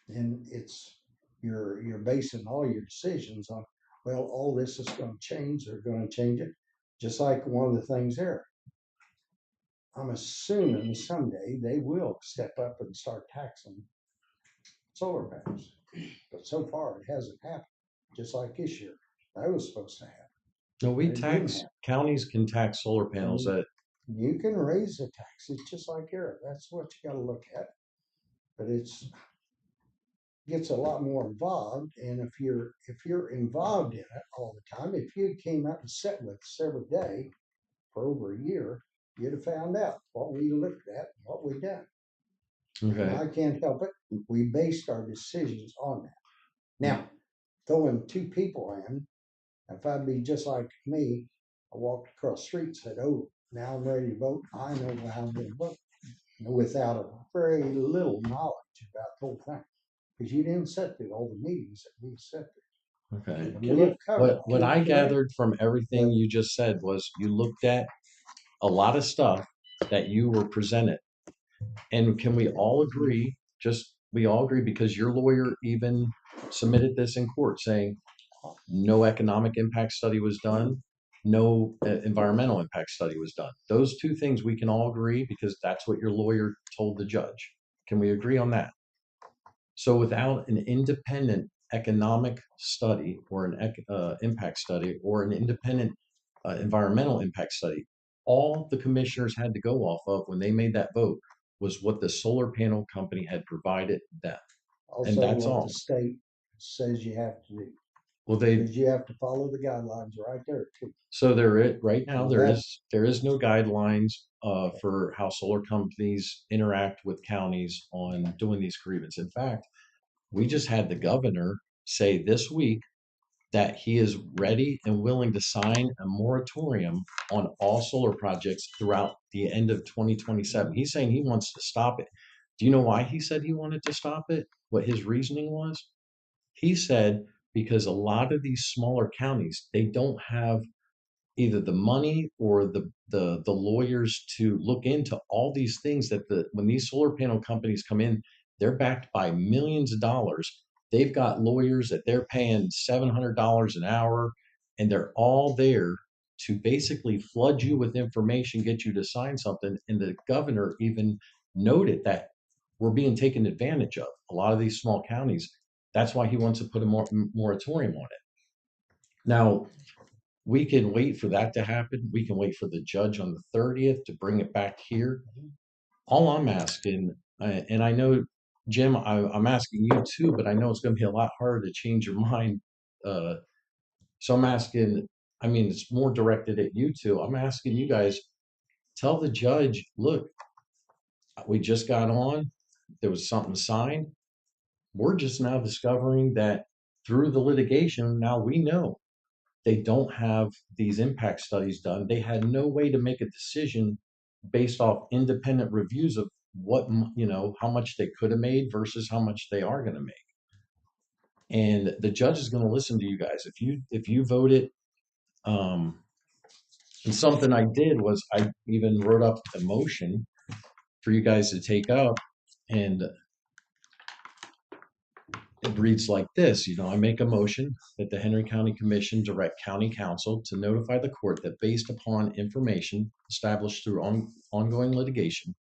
then you're basing all your decisions on, well, all this is going to change. They're going to change it. Just like one of the things there. I'm assuming someday they will step up and start taxing solar panels. But so far it hasn't happened. Just like this year. That was supposed to happen. No, counties can tax solar panels at. You can raise the taxes just like here. That's what you got to look at. But gets a lot more involved, and if you're involved in it all the time, if you came out and sat with us every day for over a year, you'd have found out what we looked at and what we done. Okay. And I can't help it. We based our decisions on that. Now, throwing two people in, if I'd be just like me, I walked across the street and said, oh, now I'm ready to vote. I know how I'm going to vote. Without a very little knowledge about the whole thing. Because you didn't sit through all the meetings that we sat through. Okay. We have covered What I it. gathered from everything you just said was you looked at a lot of stuff that you were presented. And can we all agree, we all agree because your lawyer even submitted this in court saying no economic impact study was done, no environmental impact study was done. Those two things we can all agree because that's what your lawyer told the judge. Can we agree on that? So without an independent economic study or an impact study or an independent environmental impact study, all the commissioners had to go off of when they made that vote was what the solar panel company had provided them. Also, that's what all. the state says you have to do. Well, they Because you have to follow the guidelines right there too. so right now So there is no guidelines for how solar companies interact with counties on doing these agreements. In fact, we just had the governor say this week that he is ready and willing to sign a moratorium on all solar projects throughout the end of 2027. He's saying he wants to stop it. Do you know why he said he wanted to stop it? What his reasoning was? He said because a lot of these smaller counties, they don't have either the money or the lawyers to look into all these things that when these solar panel companies come in, they're backed by millions of dollars. They've got lawyers that they're paying $700 an hour, and they're all there to basically flood you with information, get you to sign something. And the governor even noted that we're being taken advantage of. A lot of these small counties. That's why he wants to put a moratorium on it. Now, we can wait for that to happen. We can wait for the judge on the 30th to bring it back here. All I'm asking, and I know, Jim, I'm asking you too, but I know it's going to be a lot harder to change your mind. So I'm asking, I mean, it's more directed at you two. I'm asking you guys, tell the judge, look, we just got on, there was something signed. We're just now discovering that through the litigation, now we know they don't have these impact studies done. They had no way to make a decision based off independent reviews of how much they could have made versus how much they are going to make. And the judge is going to listen to you guys. If you voted, and something I did was I even wrote up a motion for you guys to take up, and it reads like this. I make a motion that the Henry County Commission direct County Counsel to notify the court that based upon information established through ongoing litigation,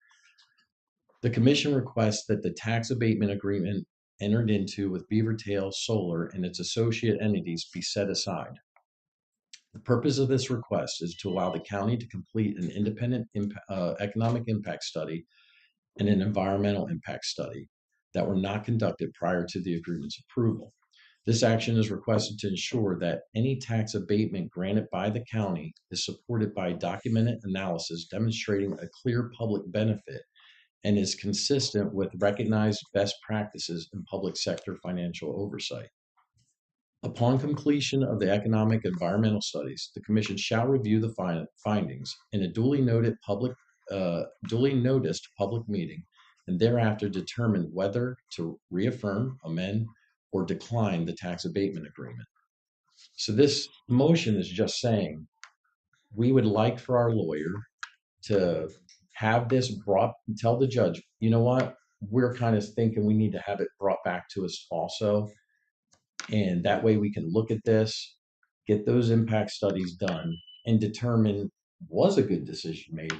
the commission requests that the tax abatement agreement entered into with Beavertail Solar and its associate entities be set aside. The purpose of this request is to allow the county to complete an independent economic impact study and an environmental impact study that were not conducted prior to the agreement's approval. This action is requested to ensure that any tax abatement granted by the county is supported by documented analysis demonstrating a clear public benefit and is consistent with recognized best practices in public sector financial oversight. Upon completion of the economic environmental studies, the Commission shall review the findings in a duly noticed public meeting and thereafter determine whether to reaffirm, amend, or decline the tax abatement agreement. So this motion is just saying we would like for our lawyer to have this brought, tell the judge, you know what, we're kind of thinking we need to have it brought back to us also. And that way we can look at this, get those impact studies done, and determine was a good decision made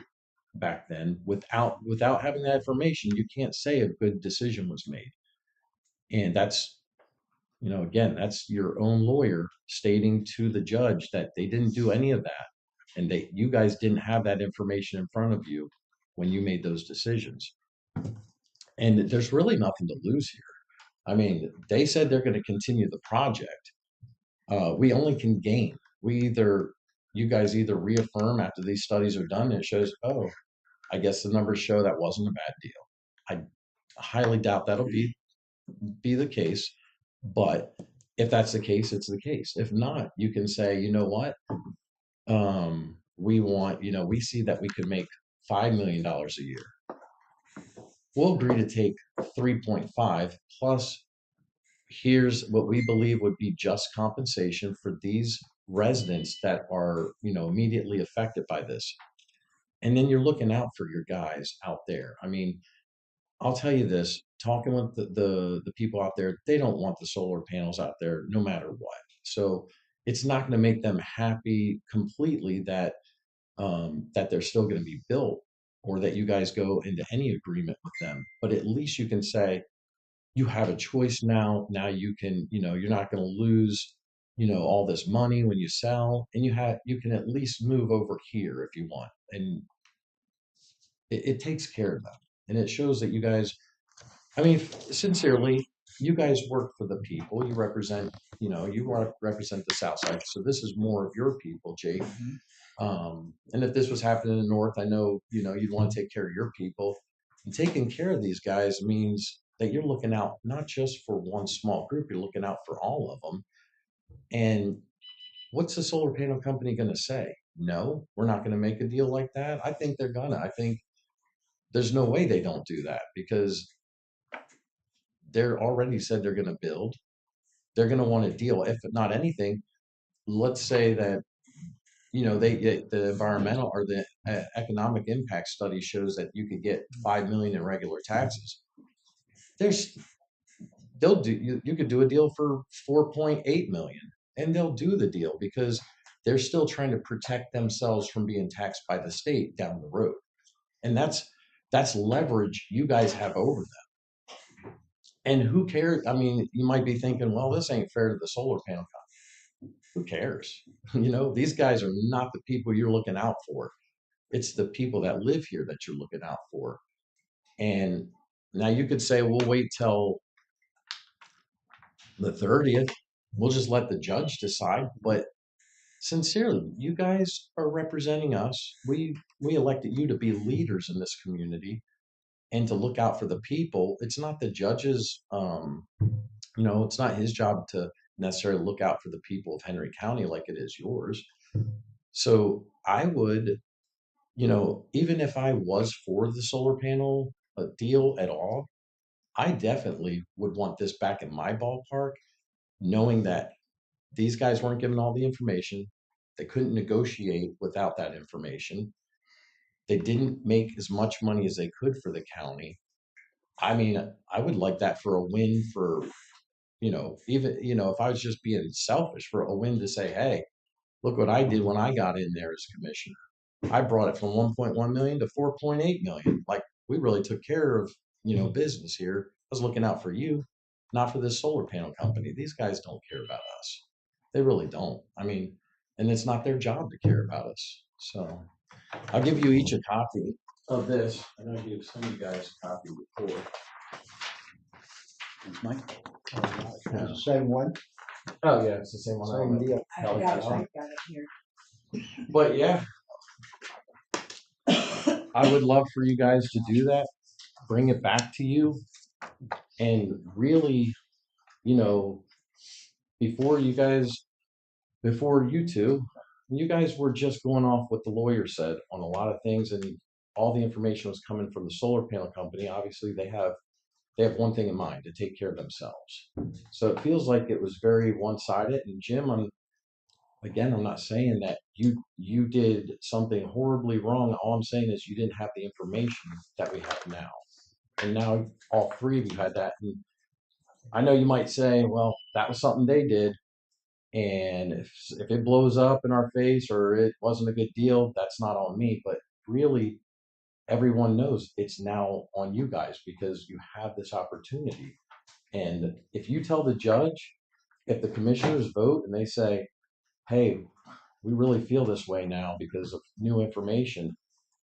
back then. Without having that information, you can't say a good decision was made. And that's, again, that's your own lawyer stating to the judge that they didn't do any of that. And you guys didn't have that information in front of you when you made those decisions. And there's really nothing to lose here. I mean, they said they're going to continue the project. We only can gain. You guys either reaffirm after these studies are done and it shows, oh, I guess the numbers show that wasn't a bad deal. I highly doubt that'll be the case. But if that's the case, it's the case. If not, you can say, you know what? We see that we could make $5 million a year. We'll agree to take 3.5 plus here's what we believe would be just compensation for these residents that are, immediately affected by this. And then you're looking out for your guys out there. I mean, I'll tell you this, talking with the people out there, they don't want the solar panels out there no matter what. So it's not going to make them happy completely that they're still going to be built or that you guys go into any agreement with them. But at least you can say you have a choice now. Now you can, you're not going to lose, all this money when you sell, and you can at least move over here if you want. And it takes care of them. And it shows that you guys, I mean, sincerely, you guys work for the people. You represent, represent the South Side. So this is more of your people, Jake. And if this was happening in the North, I know, you'd want to take care of your people. And taking care of these guys means that you're looking out not just for one small group, you're looking out for all of them. And what's the solar panel company going to say? No, we're not going to make a deal like that. I think they're gonna. I think there's no way they don't do that because they're already said they're going to build. They're going to want a deal. If not anything, let's say that the environmental or the economic impact study shows that you could get 5 million in regular taxes. You could do a deal for 4.8 million, and they'll do the deal because they're still trying to protect themselves from being taxed by the state down the road, and that's leverage you guys have over them. And who cares? I mean, you might be thinking, well, this ain't fair to the solar panel company. Who cares? These guys are not the people you're looking out for. It's the people that live here that you're looking out for. And now you could say, we'll wait till the 30th. We'll just let the judge decide. But sincerely, you guys are representing us. We elected you to be leaders in this community and to look out for the people. It's not the judge's, it's not his job to necessarily look out for the people of Henry County like it is yours. So I would, even if I was for the solar panel deal at all, I definitely would want this back in my ballpark, knowing that these guys weren't given all the information. They couldn't negotiate without that information. They didn't make as much money as they could for the county. I mean, I would like that for a win for, even, if I was just being selfish, for a win to say, hey, look what I did when I got in there as commissioner. I brought it from 1.1 million to 4.8 million. Like, we really took care of, business here. I was looking out for you, not for this solar panel company. These guys don't care about us. They really don't. I mean, and it's not their job to care about us. So I'll give you each a copy of this. And I gave some of you guys a copy before. Mike? It's the same one, Oh yeah, it's the same one. same deal. I got it here. But yeah, I would love for you guys to do that. Bring it back to you, and really, before you guys were just going off what the lawyer said on a lot of things, and all the information was coming from the solar panel company. Obviously, they have one thing in mind: to take care of themselves. So it feels like it was very one-sided. And Jim, I'm not saying that you did something horribly wrong. All I'm saying is you didn't have the information that we have now. And now all three of you had that. And I know you might say, well, that was something they did. And if it blows up in our face or it wasn't a good deal, that's not on me. But really, everyone knows it's now on you guys because you have this opportunity. And if you tell the judge, if the commissioners vote and they say, hey, we really feel this way now because of new information,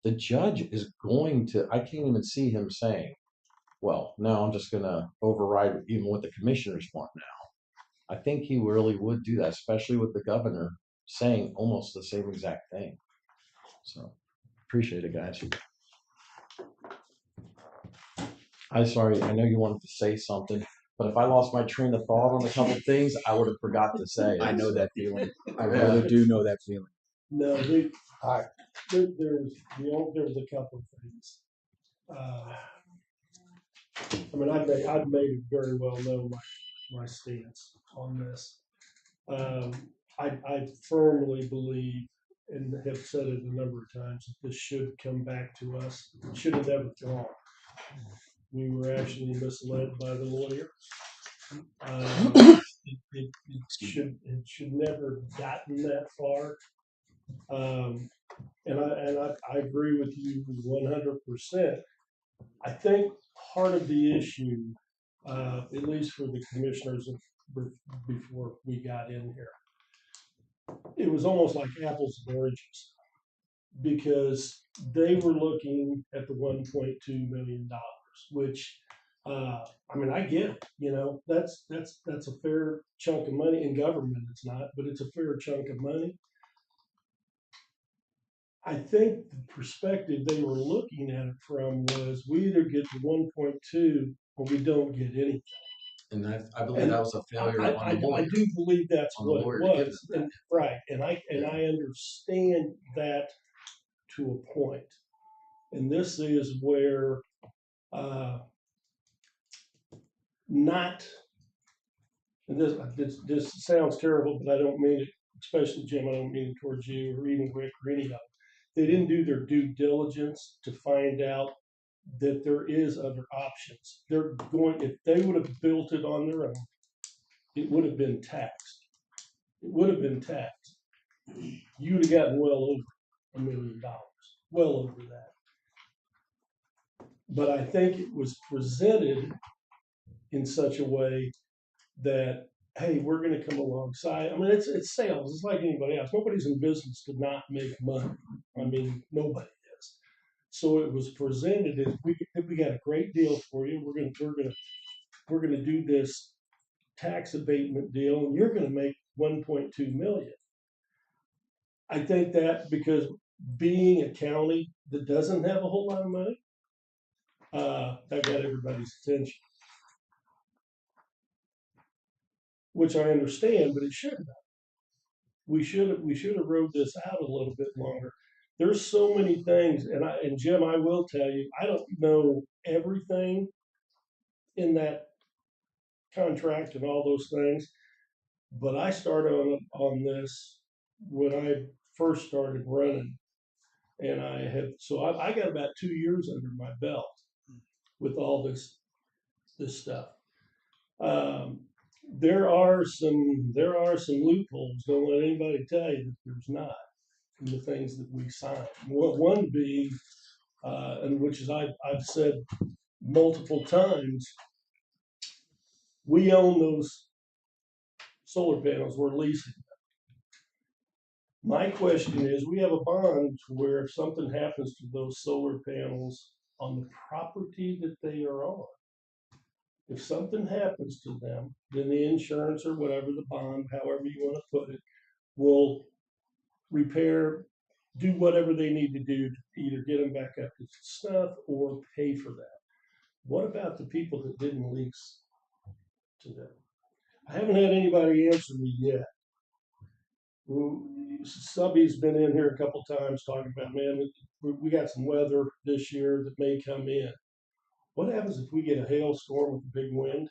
the judge is going to, I can't even see him saying, well, no, I'm just going to override even what the commissioners want now. I think he really would do that, especially with the governor saying almost the same exact thing. So appreciate it, guys. I'm sorry, I know you wanted to say something, but if I lost my train of thought on a couple of things, I would have forgot to say it. I know that feeling. I really do know that feeling. No, All right. there's a couple of things. I mean, I've made it very well known, my stance on this. I firmly believe, and have said it a number of times, that this should come back to us. It should have never gone. We were actually misled by the lawyer. It should never have gotten that far. And I agree with you 100%. I think part of the issue, at least for the commissioners before we got in here, it was almost like apples and oranges, because they were looking at the $1.2 million, which, I mean, I get it, that's a fair chunk of money. In government it's not, but it's a fair chunk of money. I think the perspective they were looking at it from was, we either get the 1.2 or we don't get anything. And I believe that was a failure on the I lawyer. do believe that's On the what lawyer it to give was. them that. Right. And I understand that to a point. And this is where, not, and this sounds terrible, but I don't mean it, especially Jim, I don't mean it towards you or even Rick or any of them. They didn't do their due diligence to find out that there is other options. If they would have built it on their own, it would have been taxed. It would have been taxed. You would have gotten well over $1 million, well over that. But I think it was presented in such a way that, hey, we're going to come alongside. I mean, it's sales. It's like anybody else. Nobody's in business to not make money. I mean, nobody is. So it was presented as, we got a great deal for you. We're going to do this tax abatement deal, and you're going to make 1.2 million. I think that because being a county that doesn't have a whole lot of money, that got everybody's attention, which I understand, but it shouldn't have. We should have rode this out a little bit longer. There's so many things, and Jim, I will tell you, I don't know everything in that contract and all those things, but I started on this when I first started running, and I got about 2 years under my belt with all this stuff. There are some loopholes. Don't let anybody tell you that there's not, in the things that we sign. One being, and which is I've said multiple times, we own those solar panels. We're leasing them. My question is, we have a bond where if something happens to those solar panels on the property that they are on, if something happens to them, then the insurance or whatever, the bond, however you want to put it, will repair, do whatever they need to do to either get them back up to snuff or pay for that. What about the people that didn't lease to them? I haven't had anybody answer me yet. Subby's been in here a couple times talking about, man, we got some weather this year that may come in. What happens if we get a hailstorm with a big wind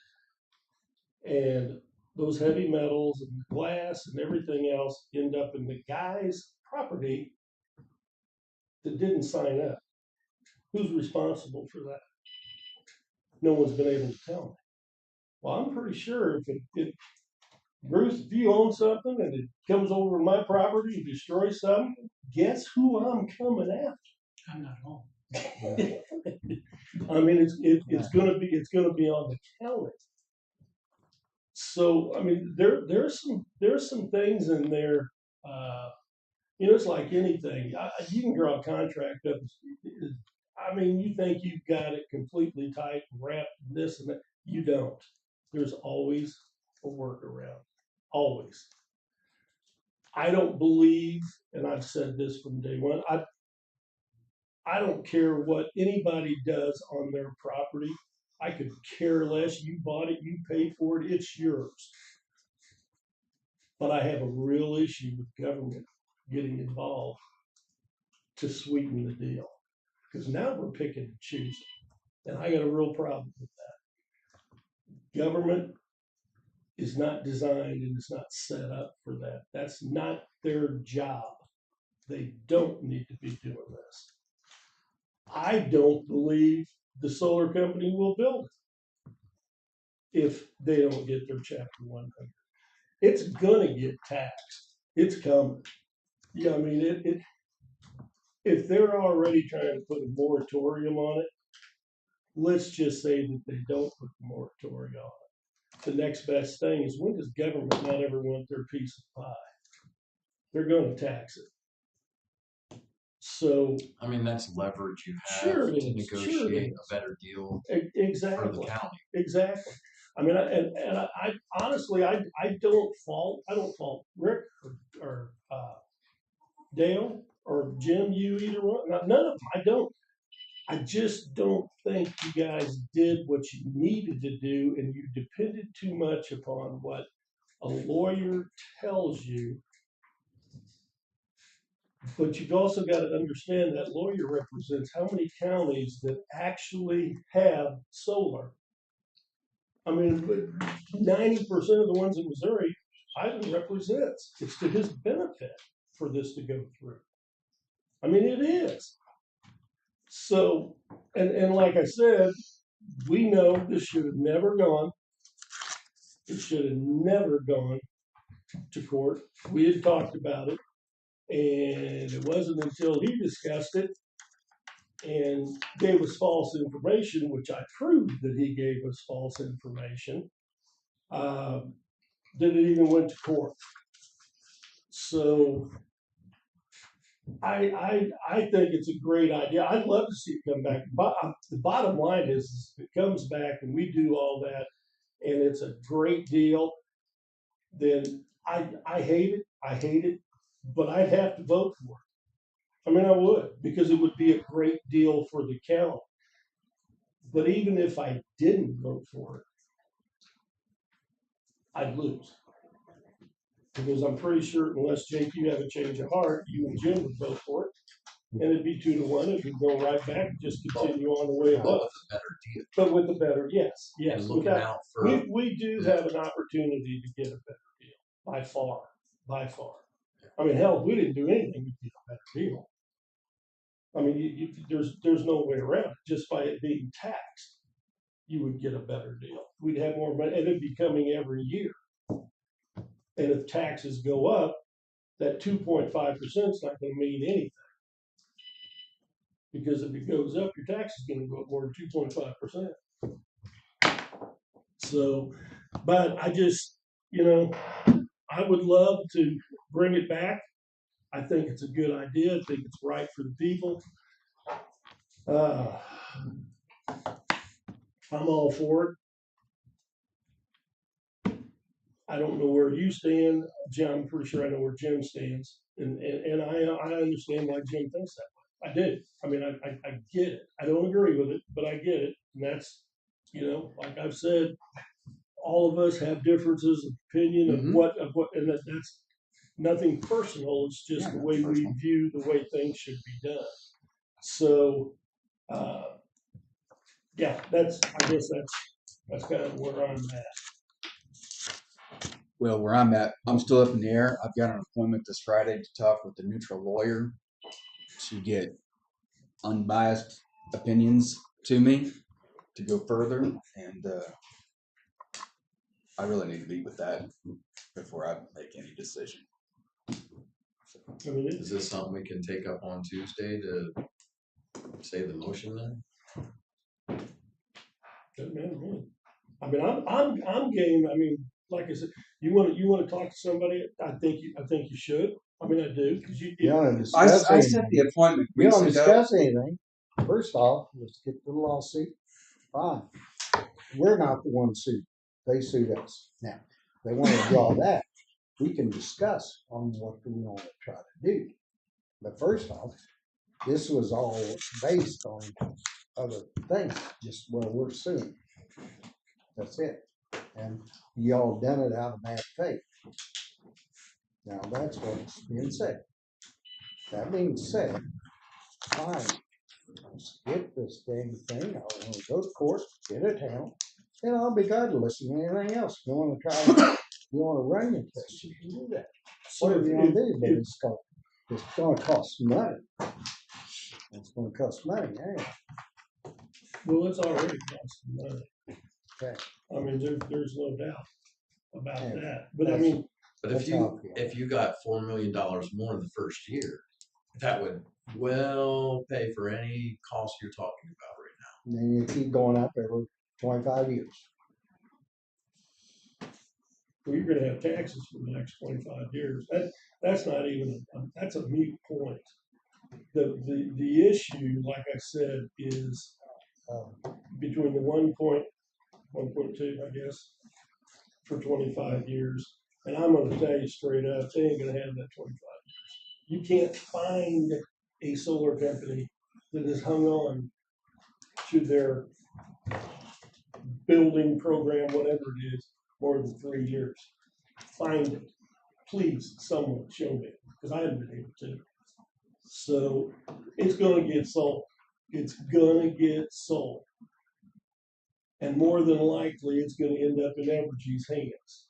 and those heavy metals and glass and everything else end up in the guy's property that didn't sign up? Who's responsible for that? No one's been able to tell me. Well, I'm pretty sure Bruce, if you own something and it comes over my property and destroys something, guess who I'm coming after? I'm not home. I mean, it's gonna be on the county. So I mean, there's some things in there. It's like anything. You can draw a contract up. I mean, you think you've got it completely tight, wrapped, this and that. You don't. There's always a workaround. Always. I don't believe, and I've said this from day one, I don't care what anybody does on their property. I could care less. You bought it, you paid for it, it's yours. But I have a real issue with government getting involved to sweeten the deal. Because now we're picking and choosing. And I got a real problem with that. Government is not designed and is not set up for that. That's not their job. They don't need to be doing this. I don't believe the solar company will build it if they don't get their Chapter 100. It's gonna get taxed. It's coming. Yeah, I mean, if they're already trying to put a moratorium on it, let's just say that they don't put the moratorium on it. The next best thing is, when does government not ever want their piece of pie? They're gonna tax it. So, I mean, that's leverage you have Sure it to is, sure it negotiate is. a better deal for the exactly, county. exactly. I mean, I honestly, I don't fault Rick or Dale or Jim, you either one, none of them. I don't. I just don't think you guys did what you needed to do, and you depended too much upon what a lawyer tells you. But you've also got to understand that lawyer represents how many counties that actually have solar. I mean, 90% of the ones in Missouri, Ivan represents. It's to his benefit for this to go through. I mean, it is. So, and like I said, we know this should have never gone. It should have never gone to court. We had talked about it, and it wasn't until he discussed it and gave us false information, which I proved that he gave us false information, that it even went to court. So I think it's a great idea. I'd love to see it come back. But the bottom line is if it comes back and we do all that and it's a great deal, then I hate it, but I'd have to vote for it. I mean, I would, because it would be a great deal for the county. But even if I didn't vote for it, I'd lose. Because I'm pretty sure, unless Jake, you have a change of heart, you and Jim would vote for it. And it'd be 2-1. It would go right back and just continue on the way it was. Better deal. But with the better, yes. And looking without- out for we do have an opportunity to get a better deal, by far. I mean, hell, if we didn't do anything, we'd get a better deal. I mean, there's no way around it. Just by it being taxed, you would get a better deal. We'd have more money, and it'd be coming every year. And if taxes go up, that 2.5% is not going to mean anything. Because if it goes up, your tax is going to go up more than 2.5%. So, but I just, I would love to bring it back. I think it's a good idea. I think it's right for the people. I'm all for it. I don't know where you stand, Jim. I'm pretty sure I know where Jim stands, and I understand why Jim thinks that way. I do. I mean, I get it. I don't agree with it, but I get it, and that's, like I've said, all of us have differences of opinion of what, and that's nothing personal. It's just the way we view the way things should be done. So, yeah, I guess that's kind of where I'm at. Well, where I'm at, I'm still up in the air. I've got an appointment this Friday to talk with the neutral lawyer to get unbiased opinions to me to go further. And I really need to meet with that before I make any decision. I mean, Is this something we can take up on Tuesday to say the motion then? Doesn't matter to me. I mean, I'm game. I mean, like I said, you want to talk to somebody. I think you should. I mean, I do, because you. You want to I discuss set anything? the appointment You don't weeks ago. discuss anything. First off, let's get the lawsuit. Fine. We're not the ones sued. They sued us. Now, they want to draw that. We can discuss on what we want to try to do. But first off, this was all based on other things, just where we're suing. That's it. And y'all done it out of bad faith. Now that's what's being said. That being said, fine. Let's get this dang thing. I want to go to court, get it down, then I'll be glad to listen to anything else. If you wanna try, you wanna run your test, you can do that. So Whatever you wanna if- do, but if- it's gonna cost money. It's gonna cost money, yeah. Well, it's already costing money. Okay. I mean, there's no doubt about Yeah, that. But I that's- mean, But That's if how you I feel. if you got $4 million more in the first year, that would well pay for any cost you're talking about right now. And then you keep going up every 25 years. well, you're gonna have taxes for the next 25 years. That's not even, that's a moot point. The issue, like I said, is between the 1.2, I guess, for 25 years. And I'm gonna tell you straight up, they ain't gonna have that 25 years. You can't find a solar company that has hung on to their building program, whatever it is, more than 3 years. Find it. Please, someone show me, because I haven't been able to. So it's gonna get sold. It's gonna get sold. And more than likely, it's gonna end up in Evergy's hands.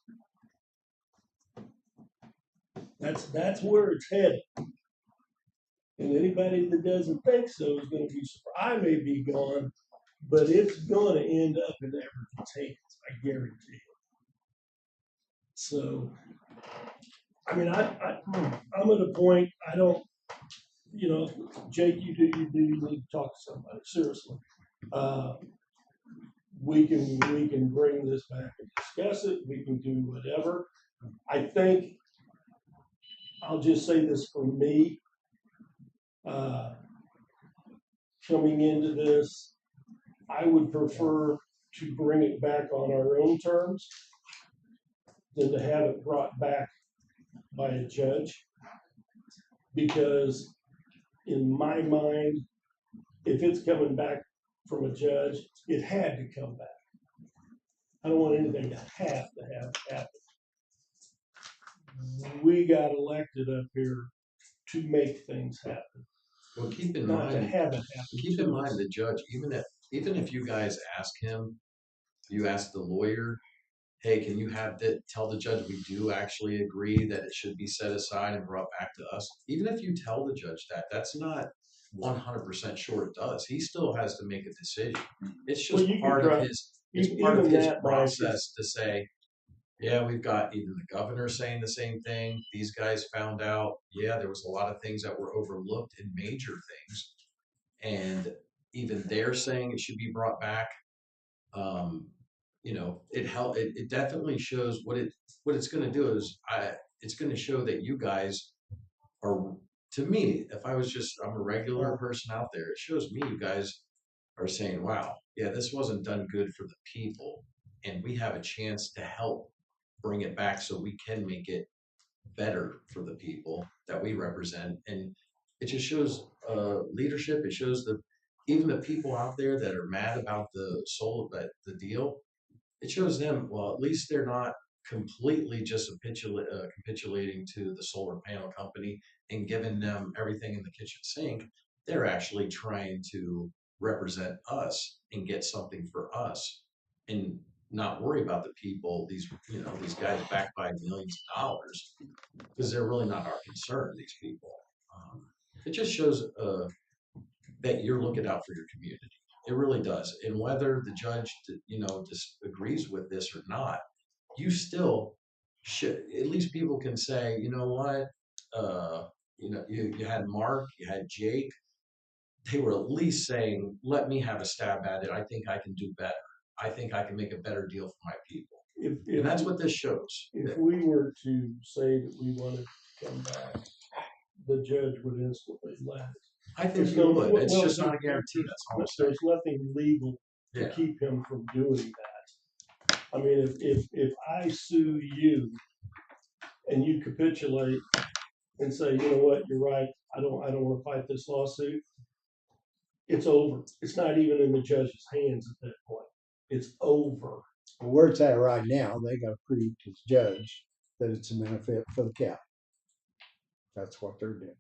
That's where it's headed. And anybody that doesn't think so is gonna be surprised. I may be gone, but it's gonna end up in Evergy's hands, I guarantee it. So, I mean, I'm at a point, I don't, you know, Jake, you need to talk to somebody, seriously. We can bring this back and discuss it, we can do whatever. I think, I'll just say this for me, coming into this, I would prefer to bring it back on our own terms than to have it brought back by a judge. Because in my mind, if it's coming back from a judge, it had to come back. I don't want anything to have happen. We got elected up here to make things happen, Well, keep in not to mind, have it happen. keep to in us. mind the judge, even if you guys ask him, you ask the lawyer, hey, can you have that, tell the judge we do actually agree that it should be set aside and brought back to us. Even if you tell the judge that, that's not 100% sure it does. He still has to make a decision. It's Well, just you can part of drive- his, it's even part of his that, Mike, is- process to say, yeah, we've got even the governor saying the same thing. These guys found out, yeah, there was a lot of things that were overlooked in major things. And even they're saying it should be brought back. You know, it definitely shows what it's going to do is it's going to show that you guys are, to me, if I'm a regular person out there, it shows me you guys are saying, wow, yeah, this wasn't done good for the people. And we have a chance to help bring it back so we can make it better for the people that we represent. And it just shows leadership. It shows even the people out there that are mad about the deal, it shows them, well, at least they're not completely just capitulating to the solar panel company and giving them everything in the kitchen sink. They're actually trying to represent us and get something for us and not worry about the people, these guys backed by millions of dollars, because they're really not our concern, these people. It just shows that you're looking out for your community. It really does. And whether the judge, disagrees with this or not, you still should, at least people can say, you know what, you had Mark, you had Jake, they were at least saying, let me have a stab at it. I think I can do better. I think I can make a better deal for my people. And that's what this shows. If we were to say that we wanted to come back, the judge would instantly let it. I think There's he no- would. It's well, just not a guarantee. That's all I'm saying. There's nothing legal to Yeah. keep him from doing that. I mean, if I sue you and you capitulate and say, you know what, you're right, I don't want to fight this lawsuit, it's over. It's not even in the judge's hands at that point. It's over. Where it's at right now, they gotta prove to the judge that it's a benefit for the county. That's what they're doing.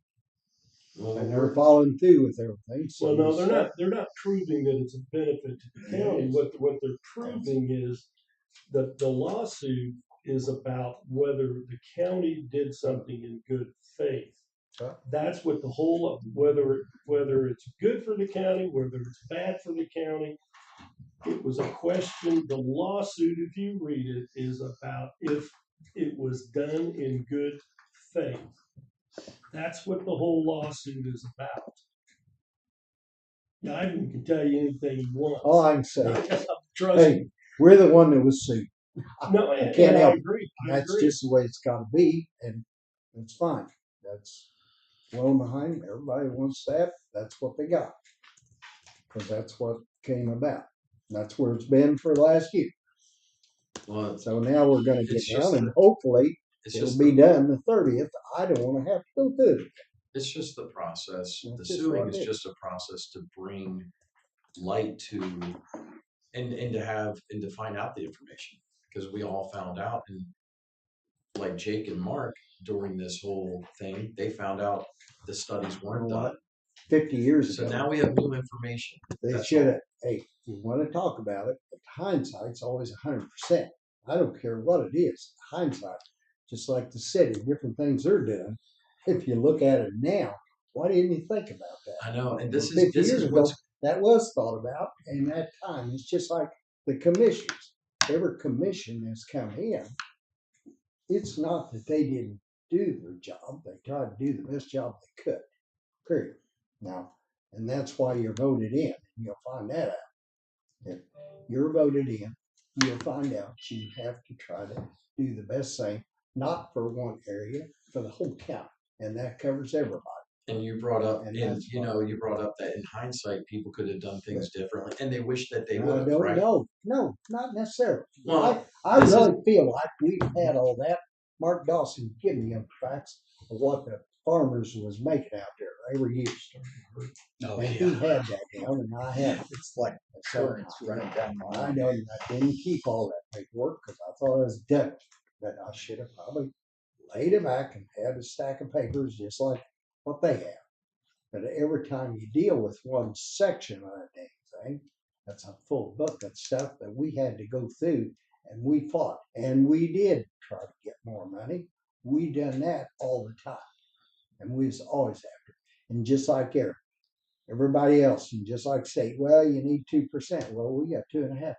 And they're following through with everything. So Well, no, it's- they're not proving that it's a benefit to the county. What they're proving is that the lawsuit is about whether the county did something in good faith. Right. That's what the whole, whether it's good for the county, whether it's bad for the county. It was a question, the lawsuit, if you read it, is about if it was done in good faith. That's what the whole lawsuit is about. Now, Ivan can tell you anything he wants. all I can say, Trust hey, me. we're the one that was sued. No, I and can't I help it. agree. I That's agree. just the way it's got to be, and it's fine. That's blowing behind. Everybody wants that. That's what they got, because that's what came about. That's where it's been for last year. Well, So now we're going to get It's just down, and that- hopefully it's it'll just be the, done the 30th. I don't want to have to go through it. it's just the process. That's The just suing what is it is. just a process to bring light to and to have and to find out the information, because we all found out, and like Jake and Mark during this whole thing, they found out the studies weren't Well, done. 50 years So ago, now we have new information. they That's should all. have. Hey, you want to talk about it? But hindsight's always 100%. I don't care what it is. Hindsight, just like the city, different things they're doing. If you look at it now, why didn't you think about that? I know, and this 50 is years ago, what's that was thought about in that time. It's just like the commissions. Every commission that's come in, it's not that they didn't do their job. They tried to do the best job they could. Period. Now, and that's why you're voted in. You'll find that out. If you're voted in, you'll find out you have to try to do the best thing, not for one area, for the whole county. And that covers everybody. And you brought up, And and that's you know, you brought up that in hindsight, people could have done things differently, and they wish that they I would have, don't right? know. No, not necessarily. Well, I this is- really feel like we've had all that. Mark Dawson gave me them facts of what the farmers was making out there every year. Oh, And he had that down, and I had it. It's like So, currents running down my I line. know that I didn't keep all that paperwork because I thought I was done. But I should have probably laid it back and had a stack of papers just like what they have. But every time you deal with one section of that dang thing, that's a full book of stuff that we had to go through, and we fought. And we did try to get more money. We done that all the time. And we was always after it. And just like everybody else, and just like state, well, you need 2%. Well, we got 2.5%.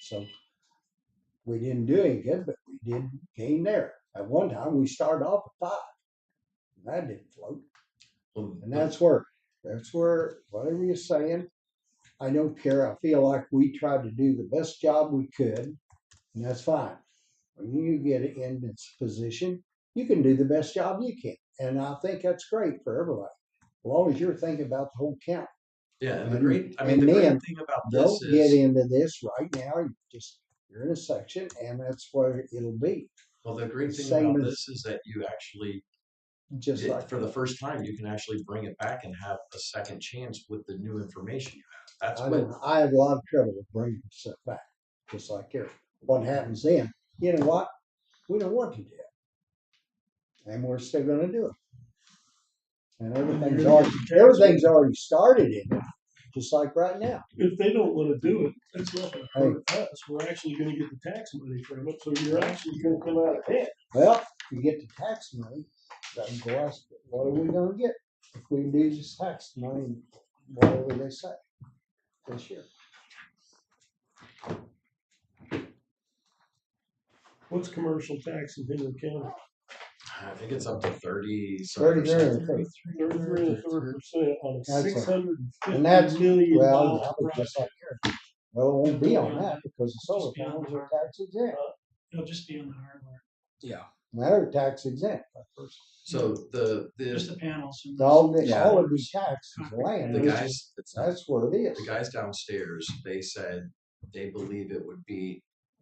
So we didn't do any good, but we did gain there. At one time, we started off at 5. That didn't float. Well, And that's where, whatever you're saying, I don't care. I feel like we tried to do the best job we could, and that's fine. When you get in this position, you can do the best job you can. And I think that's great for everybody, as long as you're thinking about the whole count. yeah, and the And- great, I mean, and the great then thing about Don't this get is, into this right now. You're in a section, and that's where it'll be. well, the great thing same about as- this is that you actually, Just like for the first time, you can actually bring it back and have a second chance with the new information you have. That's I what, know, I have a lot of trouble with bringing stuff back, just like here. What happens then? You know what? We don't want to do it, and we're still going to do it. And everything's already started in it, just like right now. If they don't want to do it, that's not going to hurt us. We're actually going to get the tax money from it, so you're actually going to come out ahead. Well, if you get the tax money, then go ask, what are we going to get if we do this tax money, whatever they say this year? What's commercial tax in Henry County? I think it's up to 30. 33 or 30. 33% on a That's a- $650 And that's, million well, dollar probably just like here. Well, it won't be on that because the solar panels are tax exempt. It'll just be on the hardware, Yeah. They're tax exempt. So just the panels. and All Yeah. of these taxes, land, the which guys, is- that's where it is. the guys downstairs, they said they believe it would be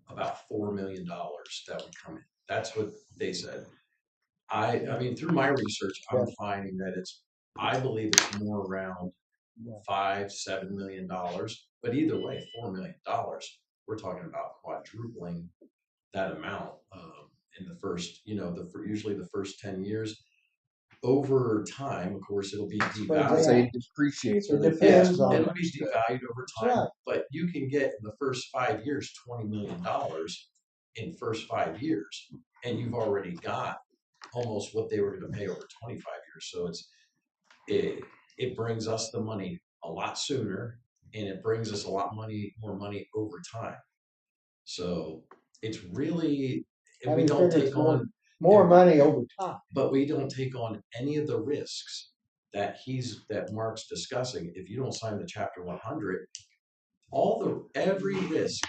about $4 million that would come in. That's what they said. I mean, through my research, I'm finding that I believe it's more around $5-7 million. But either way, $4 million, we're talking about quadrupling that amount in the first, usually the first 10 years. over time, of course, it'll be Spreads I'd devalued. out. say it depreciates It really depends fast. on- It'll be devalued over That's time, right. but you can get in the first 5 years $20 million in first 5 years, and you've already got almost what they were going to pay over 25 years. So it brings us the money a lot sooner, and it brings us a lot more money over time. So it's really, How and do we you don't figure take it's more- on, More money over time. but we don't take on any of the risks that Mark's discussing. If you don't sign the Chapter 100, every risk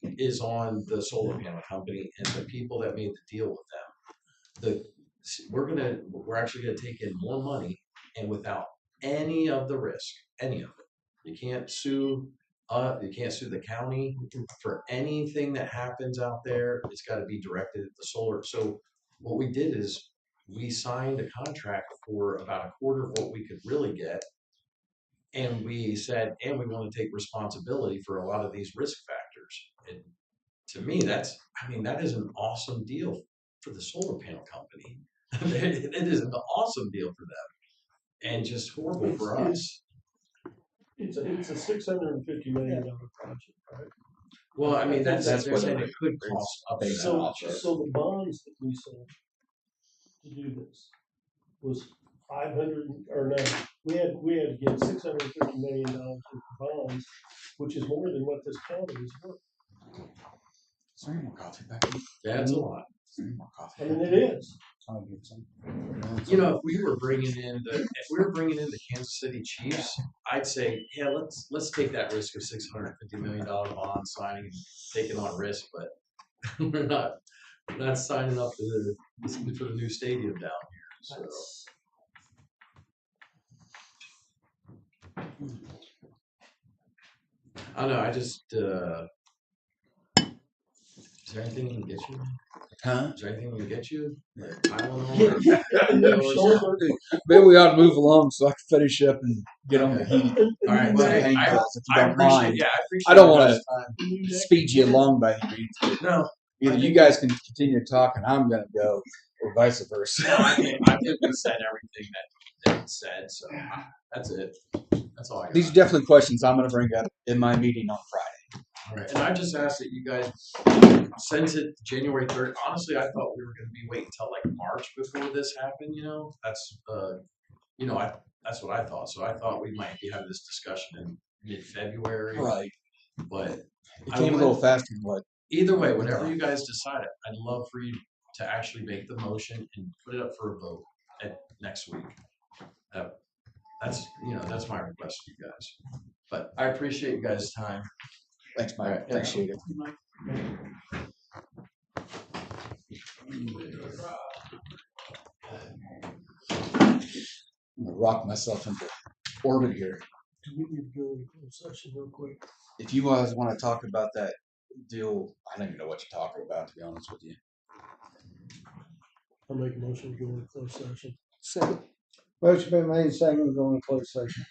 is on the solar panel company and the people that made the deal with them. We're actually gonna take in more money, and without any of the risk, any of it. You can't sue the county for anything that happens out there. It's gotta be directed at the solar. So what we did is we signed a contract for about a quarter of what we could really get. And we said, and we want to take responsibility for a lot of these risk factors. And to me, that is an awesome deal for the solar panel company. It is an awesome deal for them, and just horrible for us. It's a $650 million project, right? Well, I mean, that's That's they're what saying it it could cost up to Based that. So, off of- so the bonds that we sold to do this was 500, or no, we had to get $650 million worth of bonds, which is more than what this county is worth. Is there any more coffee back there? That's a lot. Is there any more coffee? I mean, it is. I'll get some. You know, if we were bringing in the Kansas City Chiefs, I'd say, yeah, let's take that risk of $650 million bond signing and taking on risk, but we're not signing up for the new stadium down here. So I don't know. I just is there anything we can get you? Huh? Is there anything we can get you? Like Tylenol? Shoulder. Maybe we ought to move along so I can finish up and get on the heat. All right. My Well, hey, painkills, if you I don't appreciate. mind. Yeah, I appreciate. I don't you wanna guys' time. Speed you along by any means. No, Either you guys can continue to talk and I'm gonna go, or vice versa. no, I think we said everything that said. So that's it. That's all I got. These are definitely questions I'm gonna bring up in my meeting on Friday. All right. And I just ask that you guys, since it January 3rd, honestly, I thought we were going to be waiting until like March before this happened. You know, that's that's what I thought. So I thought we might be having this discussion in mid-February. Right. But It I came a went- little faster than what. either way, whatever you guys decide, I'd love for you to actually make the motion and put it up for a vote next week. That's my request to you guys. But I appreciate you guys' time. Thanks, Mike. All right, yeah. Appreciate it. I'm gonna rock myself into orbit here. Do we need to go into closed session real quick? If you guys want to talk about that deal, I don't even know what you're talking about, to be honest with you. I'll make a motion to go into closed session. Second. Motion been made, second, going to closed session.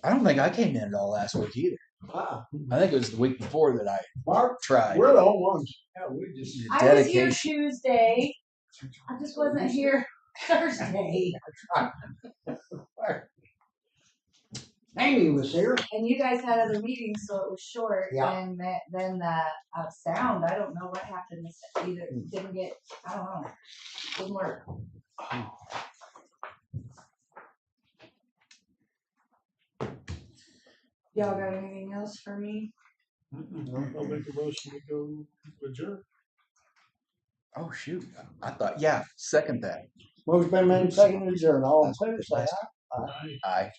I don't think I came in at all last week either. I think it was the week before that I Mark, tried. we're the only ones. Yeah, we just. I was here Tuesday. I just wasn't here Thursday. Amy was here. And you guys had other meetings, so it was short. Yeah. And then the sound, I don't know what happened. Either didn't get, I don't know, didn't work. Y'all got anything else for me? I'll make a motion to go adjourn. Oh shoot! I thought, yeah, second that. Motion been made, second adjourned. All in favor, say aye. Aye. Aye.